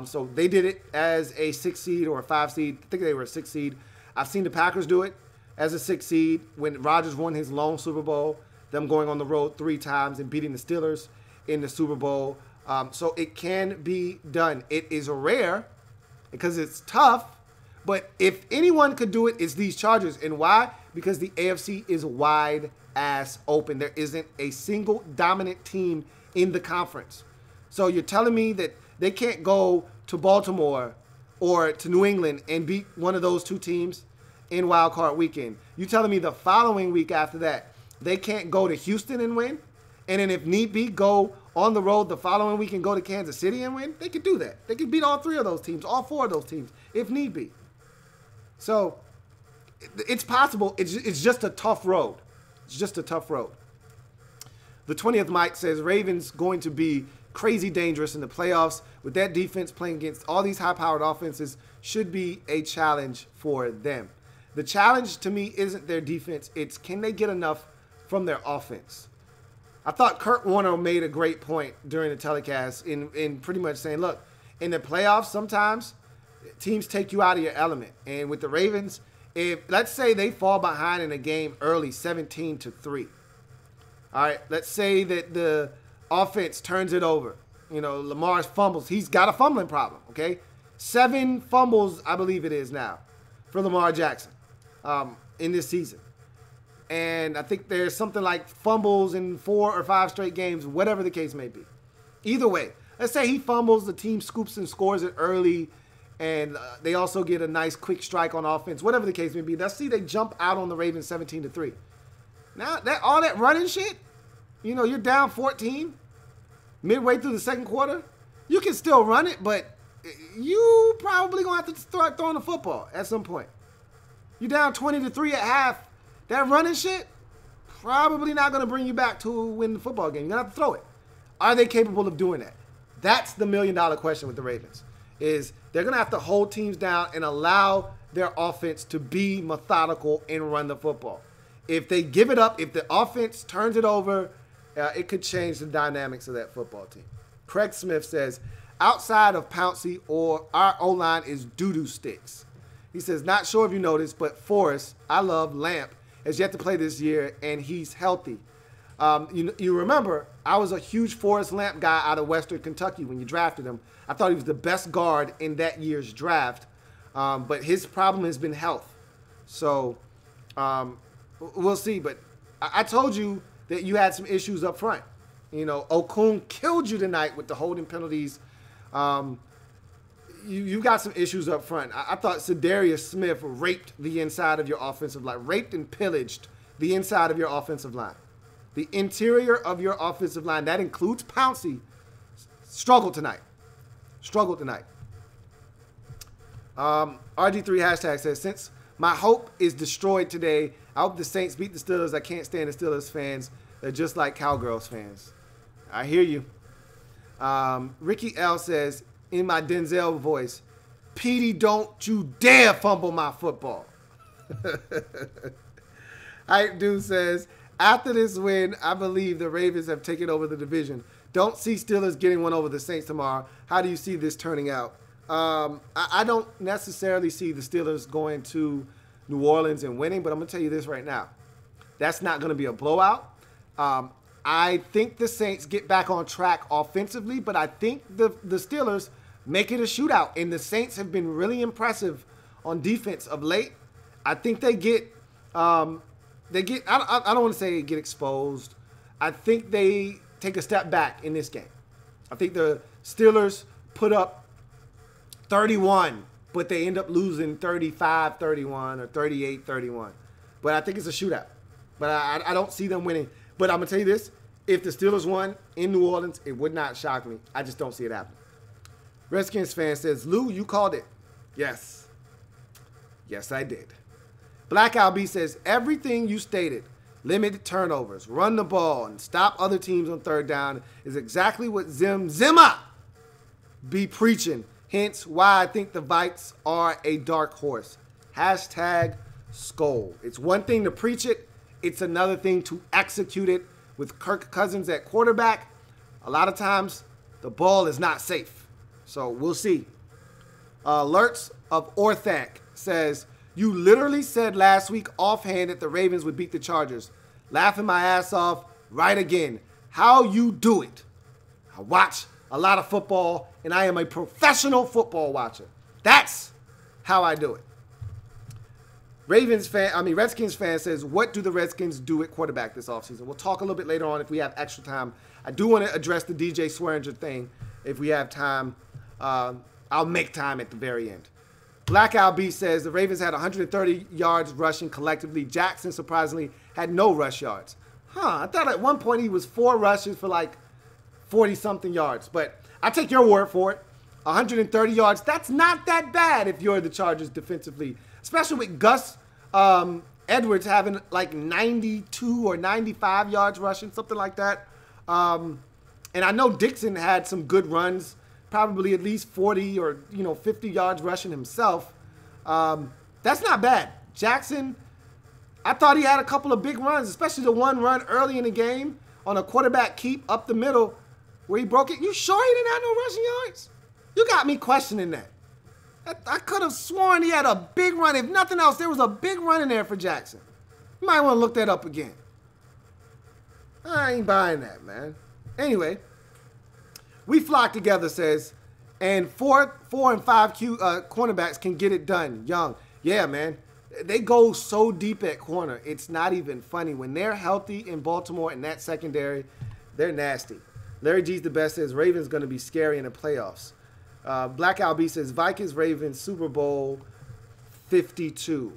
So they did it as a 6 seed or a 5 seed. I think they were a 6 seed. I've seen the Packers do it as a 6 seed when Rodgers won his lone Super Bowl, them going on the road 3 times and beating the Steelers in the Super Bowl. So it can be done. It is rare because it's tough, but if anyone could do it, it's these Chargers. And why? Because the AFC is wide ass open. There isn't a single dominant team in the conference. So you're telling me that they can't go to Baltimore or to New England and beat one of those 2 teams in Wild Card Weekend. You telling me the following week after that, they can't go to Houston and win? And then if need be, go on the road the following week and go to Kansas City and win? They could do that. They could beat all 3 of those teams, all 4 of those teams, if need be. So it's possible. It's just a tough road. It's just a tough road. The 20th Mike says, Ravens going to be crazy dangerous in the playoffs with that defense playing against all these high-powered offenses. should be a challenge for them. The challenge to me isn't their defense. It's can they get enough from their offense. I thought Kurt Warner made a great point during the telecast in pretty much saying, look, in the playoffs, sometimes teams take you out of your element. And with the Ravens, if let's say they fall behind in a game early, 17-3. All right, let's say that the offense turns it over. You know, Lamar's fumbles. He's got a fumbling problem, okay? 7 fumbles, I believe it is now, for Lamar Jackson in this season. And I think there's something like fumbles in 4 or 5 straight games, whatever the case may be. Either way, let's say he fumbles, the team scoops and scores it early, and they also get a nice quick strike on offense, whatever the case may be. Let's see they jump out on the Ravens 17-3. Now, all that running shit, you know, you're down 14 midway through the second quarter. You can still run it, but you probably going to have to start throwing the football at some point. You're down 20-3 at half. That running shit, probably not going to bring you back to win the football game. You're going to have to throw it. Are they capable of doing that? That's the million-dollar question with the Ravens, is they're going to have to hold teams down and allow their offense to be methodical and run the football. If they give it up, if the offense turns it over, it could change the dynamics of that football team. Craig Smith says, outside of Pouncey, or our O-line is doo-doo sticks. He says, not sure if you noticed, but Forrest, I love Lamp, has yet to play this year, and he's healthy. You remember, I was a huge Forrest Lamp guy out of Western Kentucky when you drafted him. I thought he was the best guard in that year's draft, but his problem has been health. So we'll see. But I told you that you had some issues up front. You know, Okung killed you tonight with the holding penalties. You've got some issues up front. I thought Sedarius Smith raped the inside of your offensive line, raped and pillaged the inside of your offensive line. The interior of your offensive line, that includes Pouncey, struggled tonight. RG3 hashtag says, since my hope is destroyed today, I hope the Saints beat the Steelers. I can't stand the Steelers fans. They're just like Cowgirls fans. I hear you. Ricky L says, in my Denzel voice, Petey, don't you dare fumble my football. Hype Dude says, after this win, I believe the Ravens have taken over the division. Don't see Steelers getting one over the Saints tomorrow. How do you see this turning out? I don't necessarily see the Steelers going to New Orleans and winning, but I'm going to tell you this right now. That's not going to be a blowout. I think the Saints get back on track offensively, but I think the Steelers make it a shootout. And the Saints have been really impressive on defense of late. I think they get I don't want to say get exposed. I think they take a step back in this game. I think the Steelers put up 31, but they end up losing 35-31 or 38-31. But I think it's a shootout. But I don't see them winning. But I'm going to tell you this. If the Steelers won in New Orleans, it would not shock me. I just don't see it happening. Redskins fan says, Lou, you called it. Yes. Yes, I did. Black LB says, everything you stated, limit turnovers, run the ball, and stop other teams on third down is exactly what Zimma be preaching. Hence why I think the Vikes are a dark horse. Hashtag Skol. It's one thing to preach it. It's another thing to execute it. With Kirk Cousins at quarterback, a lot of times the ball is not safe. So we'll see. Alerts of Orthanc says, you literally said last week offhand that the Ravens would beat the Chargers. Laughing my ass off right again. How you do it? I watch a lot of football, and I am a professional football watcher. That's how I do it. Redskins fan says, what do the Redskins do at quarterback this offseason? We'll talk a little bit later on if we have extra time. I do want to address the DJ Swearinger thing if we have time. I'll make time at the very end. Black LB says the Ravens had 130 yards rushing collectively. Jackson, surprisingly, had no rush yards. I thought at one point he was 4 rushes for like 40-something yards. But I take your word for it. 130 yards, that's not that bad if you're the Chargers defensively. Especially with Gus Edwards having like 92 or 95 yards rushing, something like that. And I know Dixon had some good runs, probably at least 40 or 50 yards rushing himself. That's not bad. Jackson, I thought he had a couple of big runs, especially the one run early in the game on a quarterback keep up the middle where he broke it. You sure he didn't have no rushing yards? You got me questioning that. I could have sworn he had a big run. If nothing else, there was a big run in there for Jackson. You might want to look that up again. I ain't buying that, man. Anyway, We Flock Together says, and 4 and 5 cornerbacks can get it done. Young. Yeah, man. They go so deep at corner. It's not even funny. When they're healthy in Baltimore in that secondary, they're nasty. Larry G's the best says, Ravens going to be scary in the playoffs. Black LB says, Vikings, Ravens, Super Bowl 52.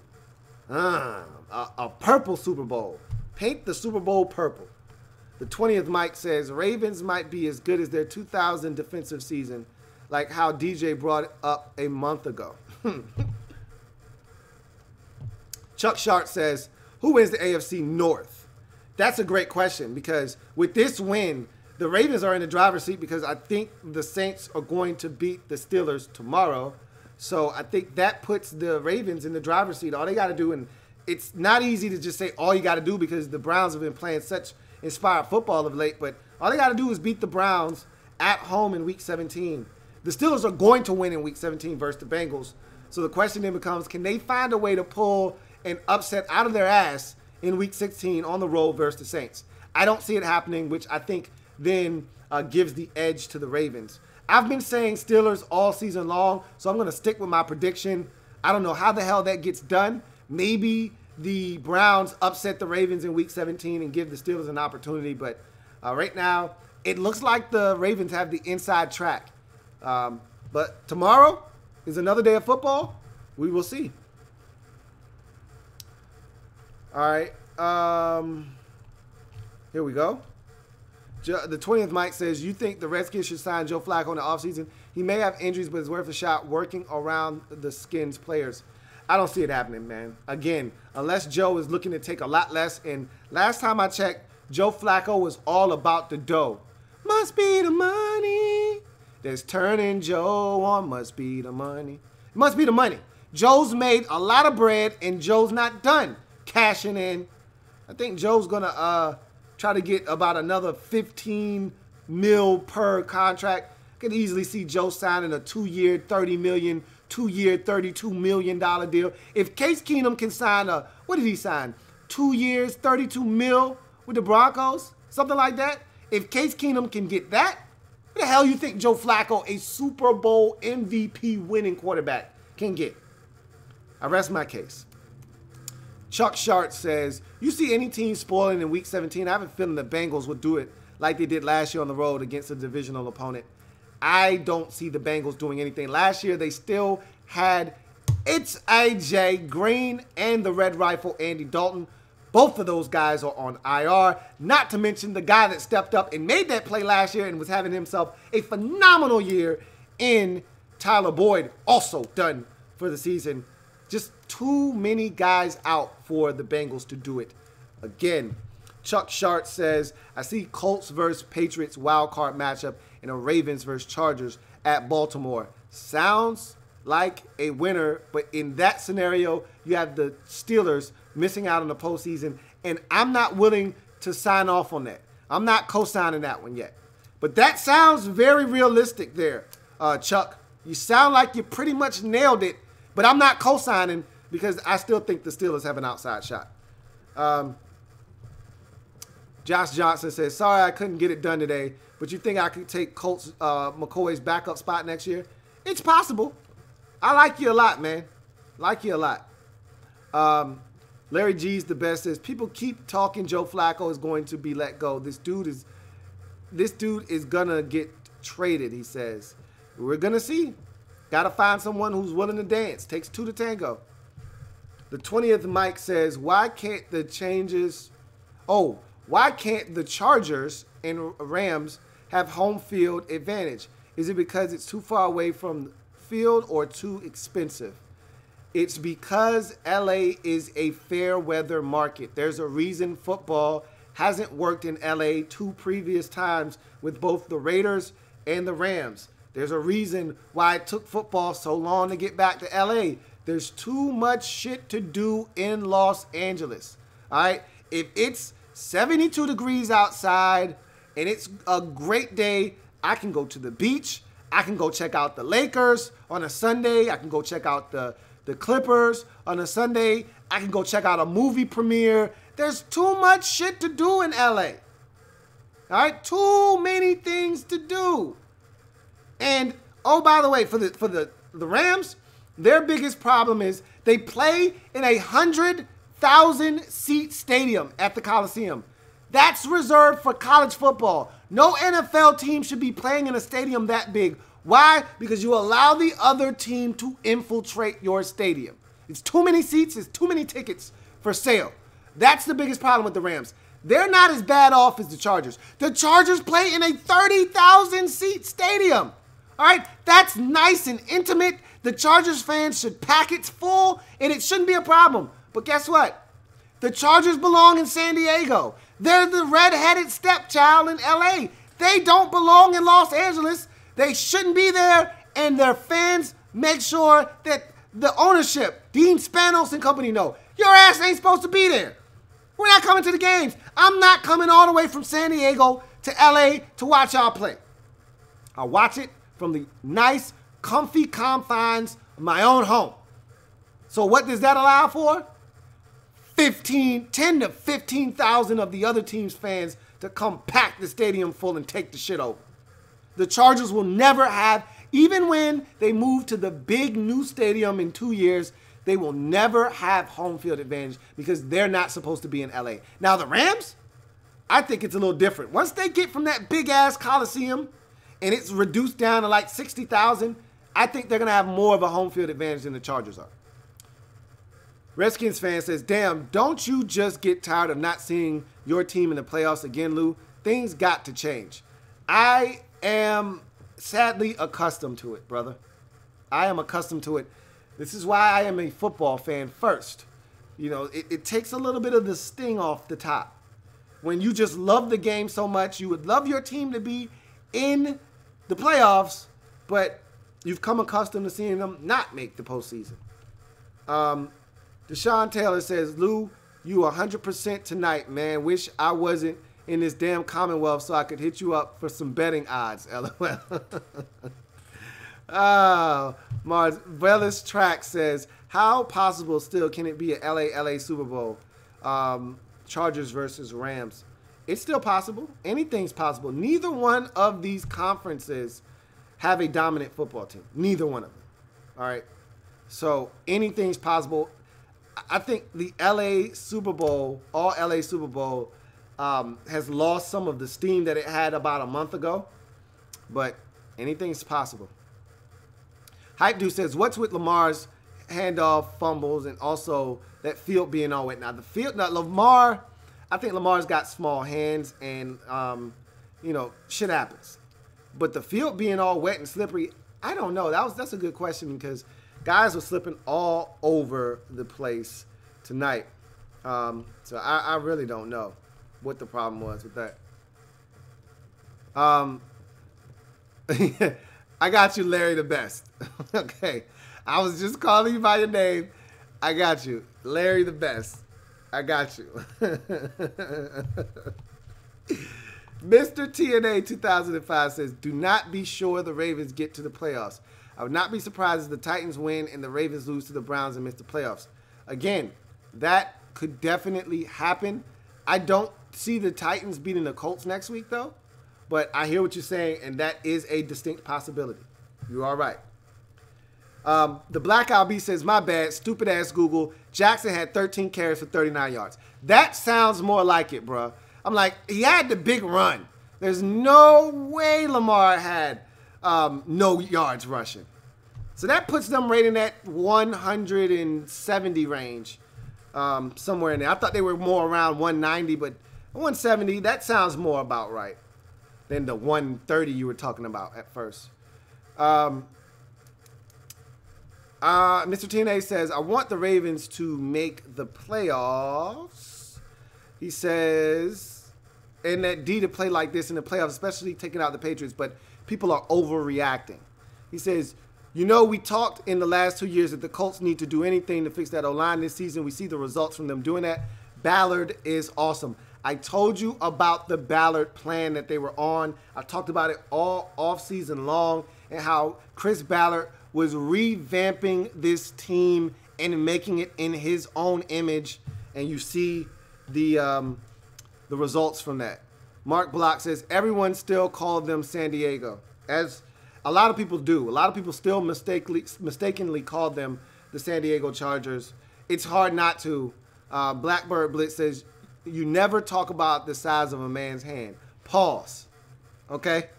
A purple Super Bowl. Paint the Super Bowl purple. The 20th Mike says, Ravens might be as good as their 2000 defensive season, like how DJ brought it up a month ago. Chuck Sharp says, who wins the AFC North? That's a great question because with this win, the Ravens are in the driver's seat because I think the Saints are going to beat the Steelers tomorrow. So I think that puts the Ravens in the driver's seat. All they got to do, and it's not easy to just say all you got to do because the Browns have been playing such inspired football of late, but all they got to do is beat the Browns at home in Week 17. The Steelers are going to win in Week 17 versus the Bengals. So the question then becomes, can they find a way to pull an upset out of their ass in Week 16 on the road versus the Saints? I don't see it happening, which I think then gives the edge to the Ravens. I've been saying Steelers all season long, so I'm going to stick with my prediction. I don't know how the hell that gets done. Maybe the Browns upset the Ravens in Week 17 and give the Steelers an opportunity, but right now it looks like the Ravens have the inside track. But tomorrow is another day of football. We will see. All right. Here we go. The 20th Mike says, you think the Redskins should sign Joe Flacco in the offseason? He may have injuries, but it's worth a shot working around the Skins players. I don't see it happening, man. Again, unless Joe is looking to take a lot less. And last time I checked, Joe Flacco was all about the dough. Must be the money that's turning Joe on. Must be the money. Must be the money. Joe's made a lot of bread, and Joe's not done cashing in. I think Joe's going to try to get about another $15 million per contract. Could easily see Joe signing a 2-year, $30 million, 2-year, $32 million deal. If Case Keenum can sign what did he sign? 2 years, $32 million with the Broncos? Something like that? If Case Keenum can get that, what the hell you think Joe Flacco, a Super Bowl MVP winning quarterback, can get? I rest my case. Chuck Sharp says, you see any team spoiling in Week 17? I have a feeling the Bengals would do it like they did last year on the road against a divisional opponent. I don't see the Bengals doing anything. Last year, they still had it's AJ Green and the Red Rifle, Andy Dalton. Both of those guys are on IR. Not to mention the guy that stepped up and made that play last year and was having himself a phenomenal year in Tyler Boyd, also done for the season. Just too many guys out for the Bengals to do it again. Chuck Sharp says, I see Colts versus Patriots wild card matchup and a Ravens versus Chargers at Baltimore. Sounds like a winner, but in that scenario, you have the Steelers missing out on the postseason, and I'm not willing to sign off on that. I'm not co-signing that one yet. But that sounds very realistic there, Chuck. You sound like you pretty much nailed it, but I'm not co-signing because I still think the Steelers have an outside shot. Josh Johnson says, sorry I couldn't get it done today, but you think I could take Colts McCoy's backup spot next year? It's possible. I like you a lot, man. Like you a lot. Larry G's the best says, people keep talking Joe Flacco is going to be let go. This dude is gonna get traded, he says. We're gonna see. Gotta find someone who's willing to dance. Takes two to tango. The 20th Mike says, why can't the Chargers and Rams have home field advantage? Is it because it's too far away from the field or too expensive? It's because L.A. is a fair weather market. There's a reason football hasn't worked in L.A. 2 previous times with both the Raiders and the Rams. There's a reason why it took football so long to get back to L.A. There's too much shit to do in Los Angeles. All right? If it's 72 degrees outside and it's a great day, I can go to the beach. I can go check out the Lakers on a Sunday. I can go check out the Clippers on a Sunday. I can go check out a movie premiere. There's too much shit to do in L.A. All right? Too many things to do. And, oh, by the way, for the Rams, their biggest problem is they play in a 100,000-seat stadium at the Coliseum. That's reserved for college football. No NFL team should be playing in a stadium that big. Why? Because you allow the other team to infiltrate your stadium. It's too many seats. It's too many tickets for sale. That's the biggest problem with the Rams. They're not as bad off as the Chargers. The Chargers play in a 30,000-seat stadium. All right? That's nice and intimate. The Chargers fans should pack it full, and it shouldn't be a problem. But guess what? The Chargers belong in San Diego. They're the redheaded stepchild in L.A. They don't belong in Los Angeles. They shouldn't be there, and their fans make sure that the ownership, Dean Spanos and company, know your ass ain't supposed to be there. We're not coming to the games. I'm not coming all the way from San Diego to L.A. to watch y'all play. I'll watch it from the nice, comfy confines of my own home. So what does that allow for? 10 to 15,000 of the other team's fans to come pack the stadium full and take the shit over. The Chargers will never have, even when they move to the big new stadium in 2 years, they will never have home field advantage because they're not supposed to be in LA. Now the Rams, I think it's a little different. Once they get from that big ass Coliseum and it's reduced down to like 60,000, I think they're going to have more of a home field advantage than the Chargers are. Redskins fan says, damn, don't you just get tired of not seeing your team in the playoffs again, Lou? Things got to change. I am sadly accustomed to it, brother. I am accustomed to it. This is why I am a football fan first. You know, it takes a little bit of the sting off the top. When you just love the game so much, you would love your team to be in the playoffs, but you've come accustomed to seeing them not make the postseason. Deshaun Taylor says, Lou, you 100% tonight, man. Wish I wasn't in this damn Commonwealth so I could hit you up for some betting odds, LOL. Marvelous Track says, how possible still can it be a LA Super Bowl? Chargers versus Rams. It's still possible. Anything's possible. Neither one of these conferences have a dominant football team. Neither one of them. All right. So anything's possible. I think the LA Super Bowl, all LA Super Bowl, has lost some of the steam that it had about a month ago. But anything's possible. Hype Dude says, what's with Lamar's handoff fumbles and also that field being all wet? Now, Lamar, I think Lamar's got small hands and, you know, shit happens. But the field being all wet and slippery, I don't know. That's a good question because guys were slipping all over the place tonight. So I really don't know what the problem was with that. I got you, Larry the Best. Okay. I was just calling you by your name. I got you. Larry the Best. I got you. Mr. TNA 2005 says, do not be sure the Ravens get to the playoffs. I would not be surprised if the Titans win and the Ravens lose to the Browns and miss the playoffs. Again, that could definitely happen. I don't see the Titans beating the Colts next week, though. But I hear what you're saying, and that is a distinct possibility. You are right. The Black LB says, my bad, stupid ass Google. Jackson had 13 carries for 39 yards. That sounds more like it, bro. I'm like, he had the big run. There's no way Lamar had no yards rushing. So that puts them right in that 170 range, somewhere in there. I thought they were more around 190, but 170, that sounds more about right than the 130 you were talking about at first. Mr. TNA says, I want the Ravens to make the playoffs. He says, and that D to play like this in the playoffs, especially taking out the Patriots, but people are overreacting. He says, you know, we talked in the last 2 years that the Colts need to do anything to fix that O-line this season. We see the results from them doing that. Ballard is awesome. I told you about the Ballard plan that they were on. I talked about it all offseason long and how Chris Ballard was revamping this team and making it in his own image. And you see the results from that. Mark Block says, everyone still called them San Diego, as a lot of people do. A lot of people still mistakenly called them the San Diego Chargers. It's hard not to. Blackbird Blitz says, you never talk about the size of a man's hand. Pause. Okay?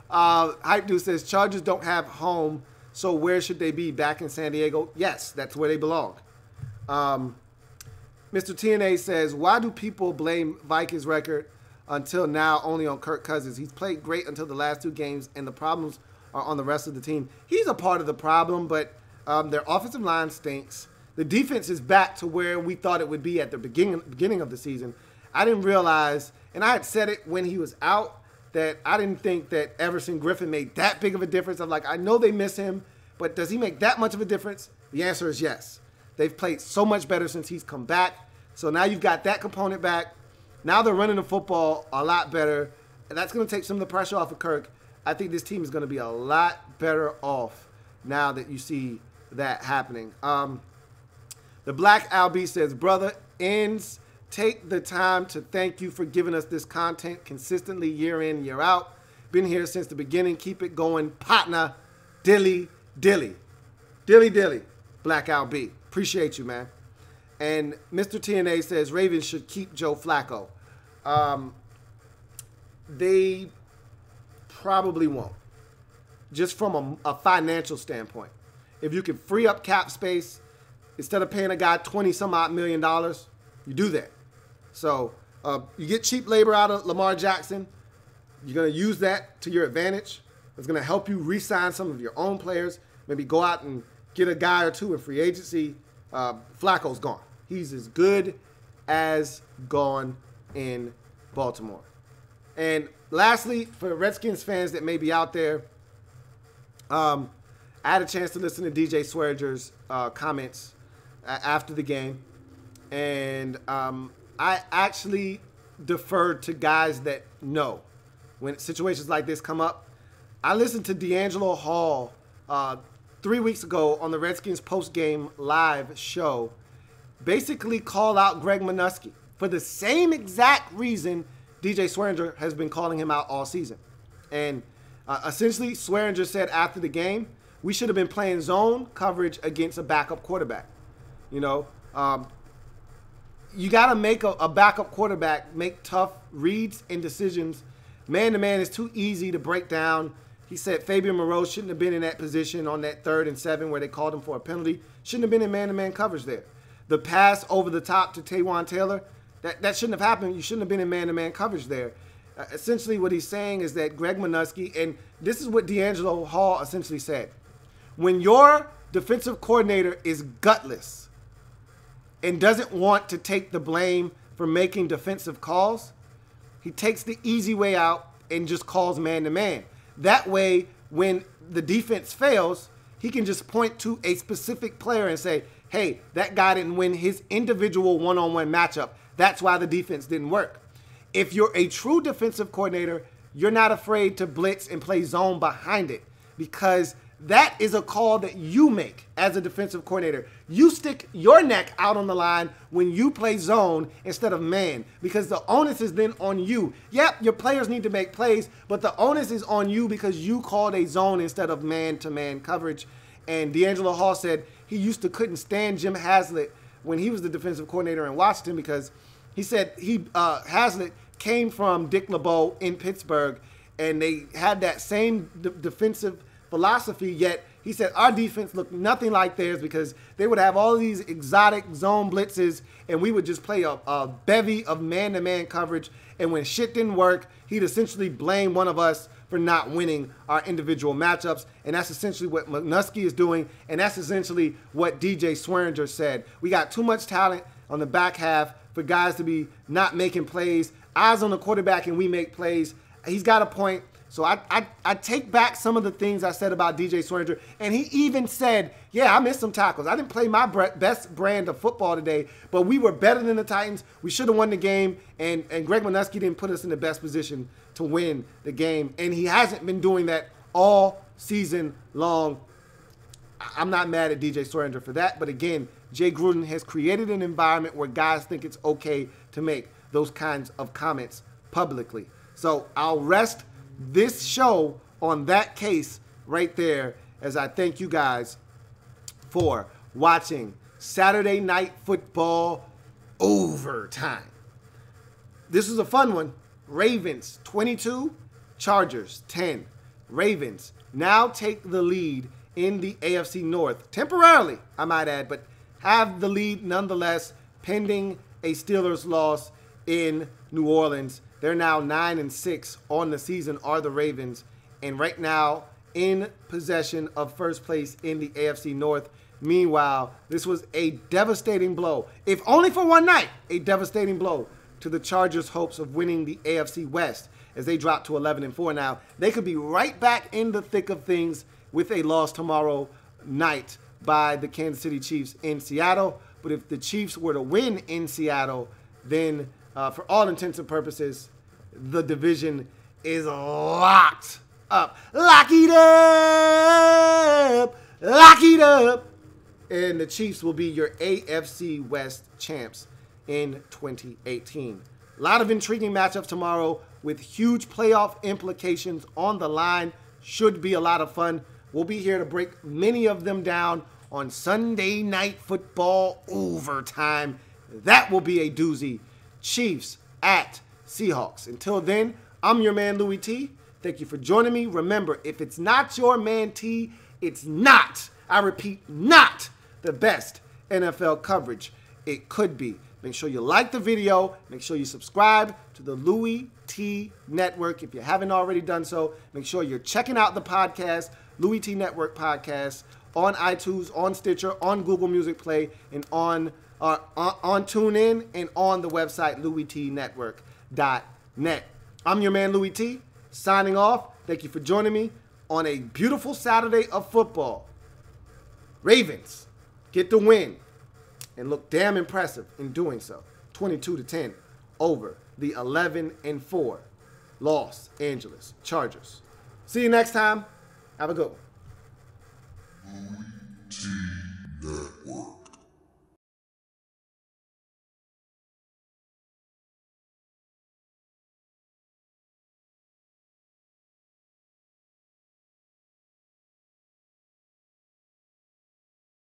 Hype Dude says, Chargers don't have home, so where should they be? Back in San Diego? Yes, that's where they belong. Mr. TNA says, why do people blame Vikings record until now only on Kirk Cousins? He's played great until the last 2 games, and the problems are on the rest of the team. He's a part of the problem, but their offensive line stinks. The defense is back to where we thought it would be at the beginning of the season. I didn't realize, and I had said it when he was out, that I didn't think that Everson Griffin made that big of a difference. I'm like, I know they miss him, but does he make that much of a difference? The answer is yes. They've played so much better since he's come back. So now you've got that component back. Now they're running the football a lot better. And that's going to take some of the pressure off of Kirk. I think this team is going to be a lot better off now that you see that happening. The Black L.A.B says, brother, ends, take the time to thank you for giving us this content consistently year in, year out. Been here since the beginning. Keep it going. Partner, dilly, dilly. Dilly, dilly. Black L.A.B. Appreciate you, man. And Mr. TNA says, Ravens should keep Joe Flacco. They probably won't. Just from a financial standpoint. If you can free up cap space, instead of paying a guy $20-some-odd million, you do that. So you get cheap labor out of Lamar Jackson. You're going to use that to your advantage. It's going to help you re-sign some of your own players. Maybe go out and get a guy or two in free agency. Flacco's gone. He's as good as gone in Baltimore. And lastly, for Redskins fans that may be out there, I had a chance to listen to DJ Sweariger's comments after the game. And I actually deferred to guys that know when situations like this come up. I listened to D'Angelo Hall 3 weeks ago on the Redskins post-game live show basically call out Greg Minuski for the same exact reason DJ Swearinger has been calling him out all season. And essentially, Swearinger said after the game, we should have been playing zone coverage against a backup quarterback. You know, you got to make a backup quarterback make tough reads and decisions. Man-to-man is too easy to break down. He said Fabian Moreau shouldn't have been in that position on that 3rd and 7 where they called him for a penalty. Shouldn't have been in man-to-man coverage there. The pass over the top to Taywan Taylor, that shouldn't have happened. You shouldn't have been in man-to-man coverage there. Essentially what he's saying is that Greg Minuski, and this is what D'Angelo Hall essentially said, when your defensive coordinator is gutless and doesn't want to take the blame for making defensive calls, he takes the easy way out and just calls man-to-man. That way, when the defense fails, he can just point to a specific player and say, hey, that guy didn't win his individual one-on-one matchup. That's why the defense didn't work. If you're a true defensive coordinator, you're not afraid to blitz and play zone behind it, because that is a call that you make as a defensive coordinator. You stick your neck out on the line when you play zone instead of man, because the onus is then on you. Yep, your players need to make plays, but the onus is on you because you called a zone instead of man-to-man coverage. And D'Angelo Hall said he couldn't stand Jim Haslett when he was the defensive coordinator in Washington, because he said Haslett came from Dick LeBeau in Pittsburgh, and they had that same defensive philosophy, yet he said our defense looked nothing like theirs because they would have all these exotic zone blitzes and we would just play a bevy of man-to-man coverage, and when shit didn't work, he'd essentially blame one of us for not winning our individual matchups. And that's essentially what Minuski is doing, and that's essentially what DJ Swearinger said. We got too much talent. on the back half for guys to be not making plays. Eyes on the quarterback and we make plays. He's got a point. So I take back some of the things I said about DJ Swearinger. And he even said, yeah, I missed some tackles. I didn't play my best brand of football today, but we were better than the Titans. We should have won the game. And Greg Manusky didn't put us in the best position to win the game. And he hasn't been doing that all season long. I'm not mad at DJ Swearinger for that. But again, Jay Gruden has created an environment where guys think it's okay to make those kinds of comments publicly. So I'll rest this show on that case right there as I thank you guys for watching Saturday Night Football Overtime. This was a fun one. Ravens 22, Chargers 10. Ravens now take the lead in the AFC North. Temporarily, I might add, but have the lead nonetheless pending a Steelers loss in New Orleans. They're now 9-6 on the season, are the Ravens. And right now in possession of first place in the AFC North. Meanwhile, this was a devastating blow, if only for one night, a devastating blow to the Chargers' hopes of winning the AFC West as they drop to 11-4 now. They could be right back in the thick of things with a loss tomorrow night by the Kansas City Chiefs in Seattle. But if the Chiefs were to win in Seattle, then for all intents and purposes, the division is locked up. Lock it up! Lock it up! And the Chiefs will be your AFC West champs in 2018. A lot of intriguing matchups tomorrow with huge playoff implications on the line. Should be a lot of fun. We'll be here to break many of them down on Sunday Night Football Overtime. That will be a doozy. Chiefs at Seahawks. Until then, I'm your man, Louie T. Thank you for joining me. Remember, if it's not your man T, it's not, I repeat, not the best NFL coverage it could be. Make sure you like the video. Make sure you subscribe to the Louie T Network if you haven't already done so. Make sure you're checking out the podcast, Louie T Network Podcast, on iTunes, on Stitcher, on Google Music Play, and on TuneIn, and on the website louietnetwork.net. I'm your man, Louie T, signing off. Thank you for joining me on a beautiful Saturday of football. Ravens get the win and look damn impressive in doing so. 22-10 over the 11-4 Los Angeles Chargers. See you next time. Have a good one. Louie T Network.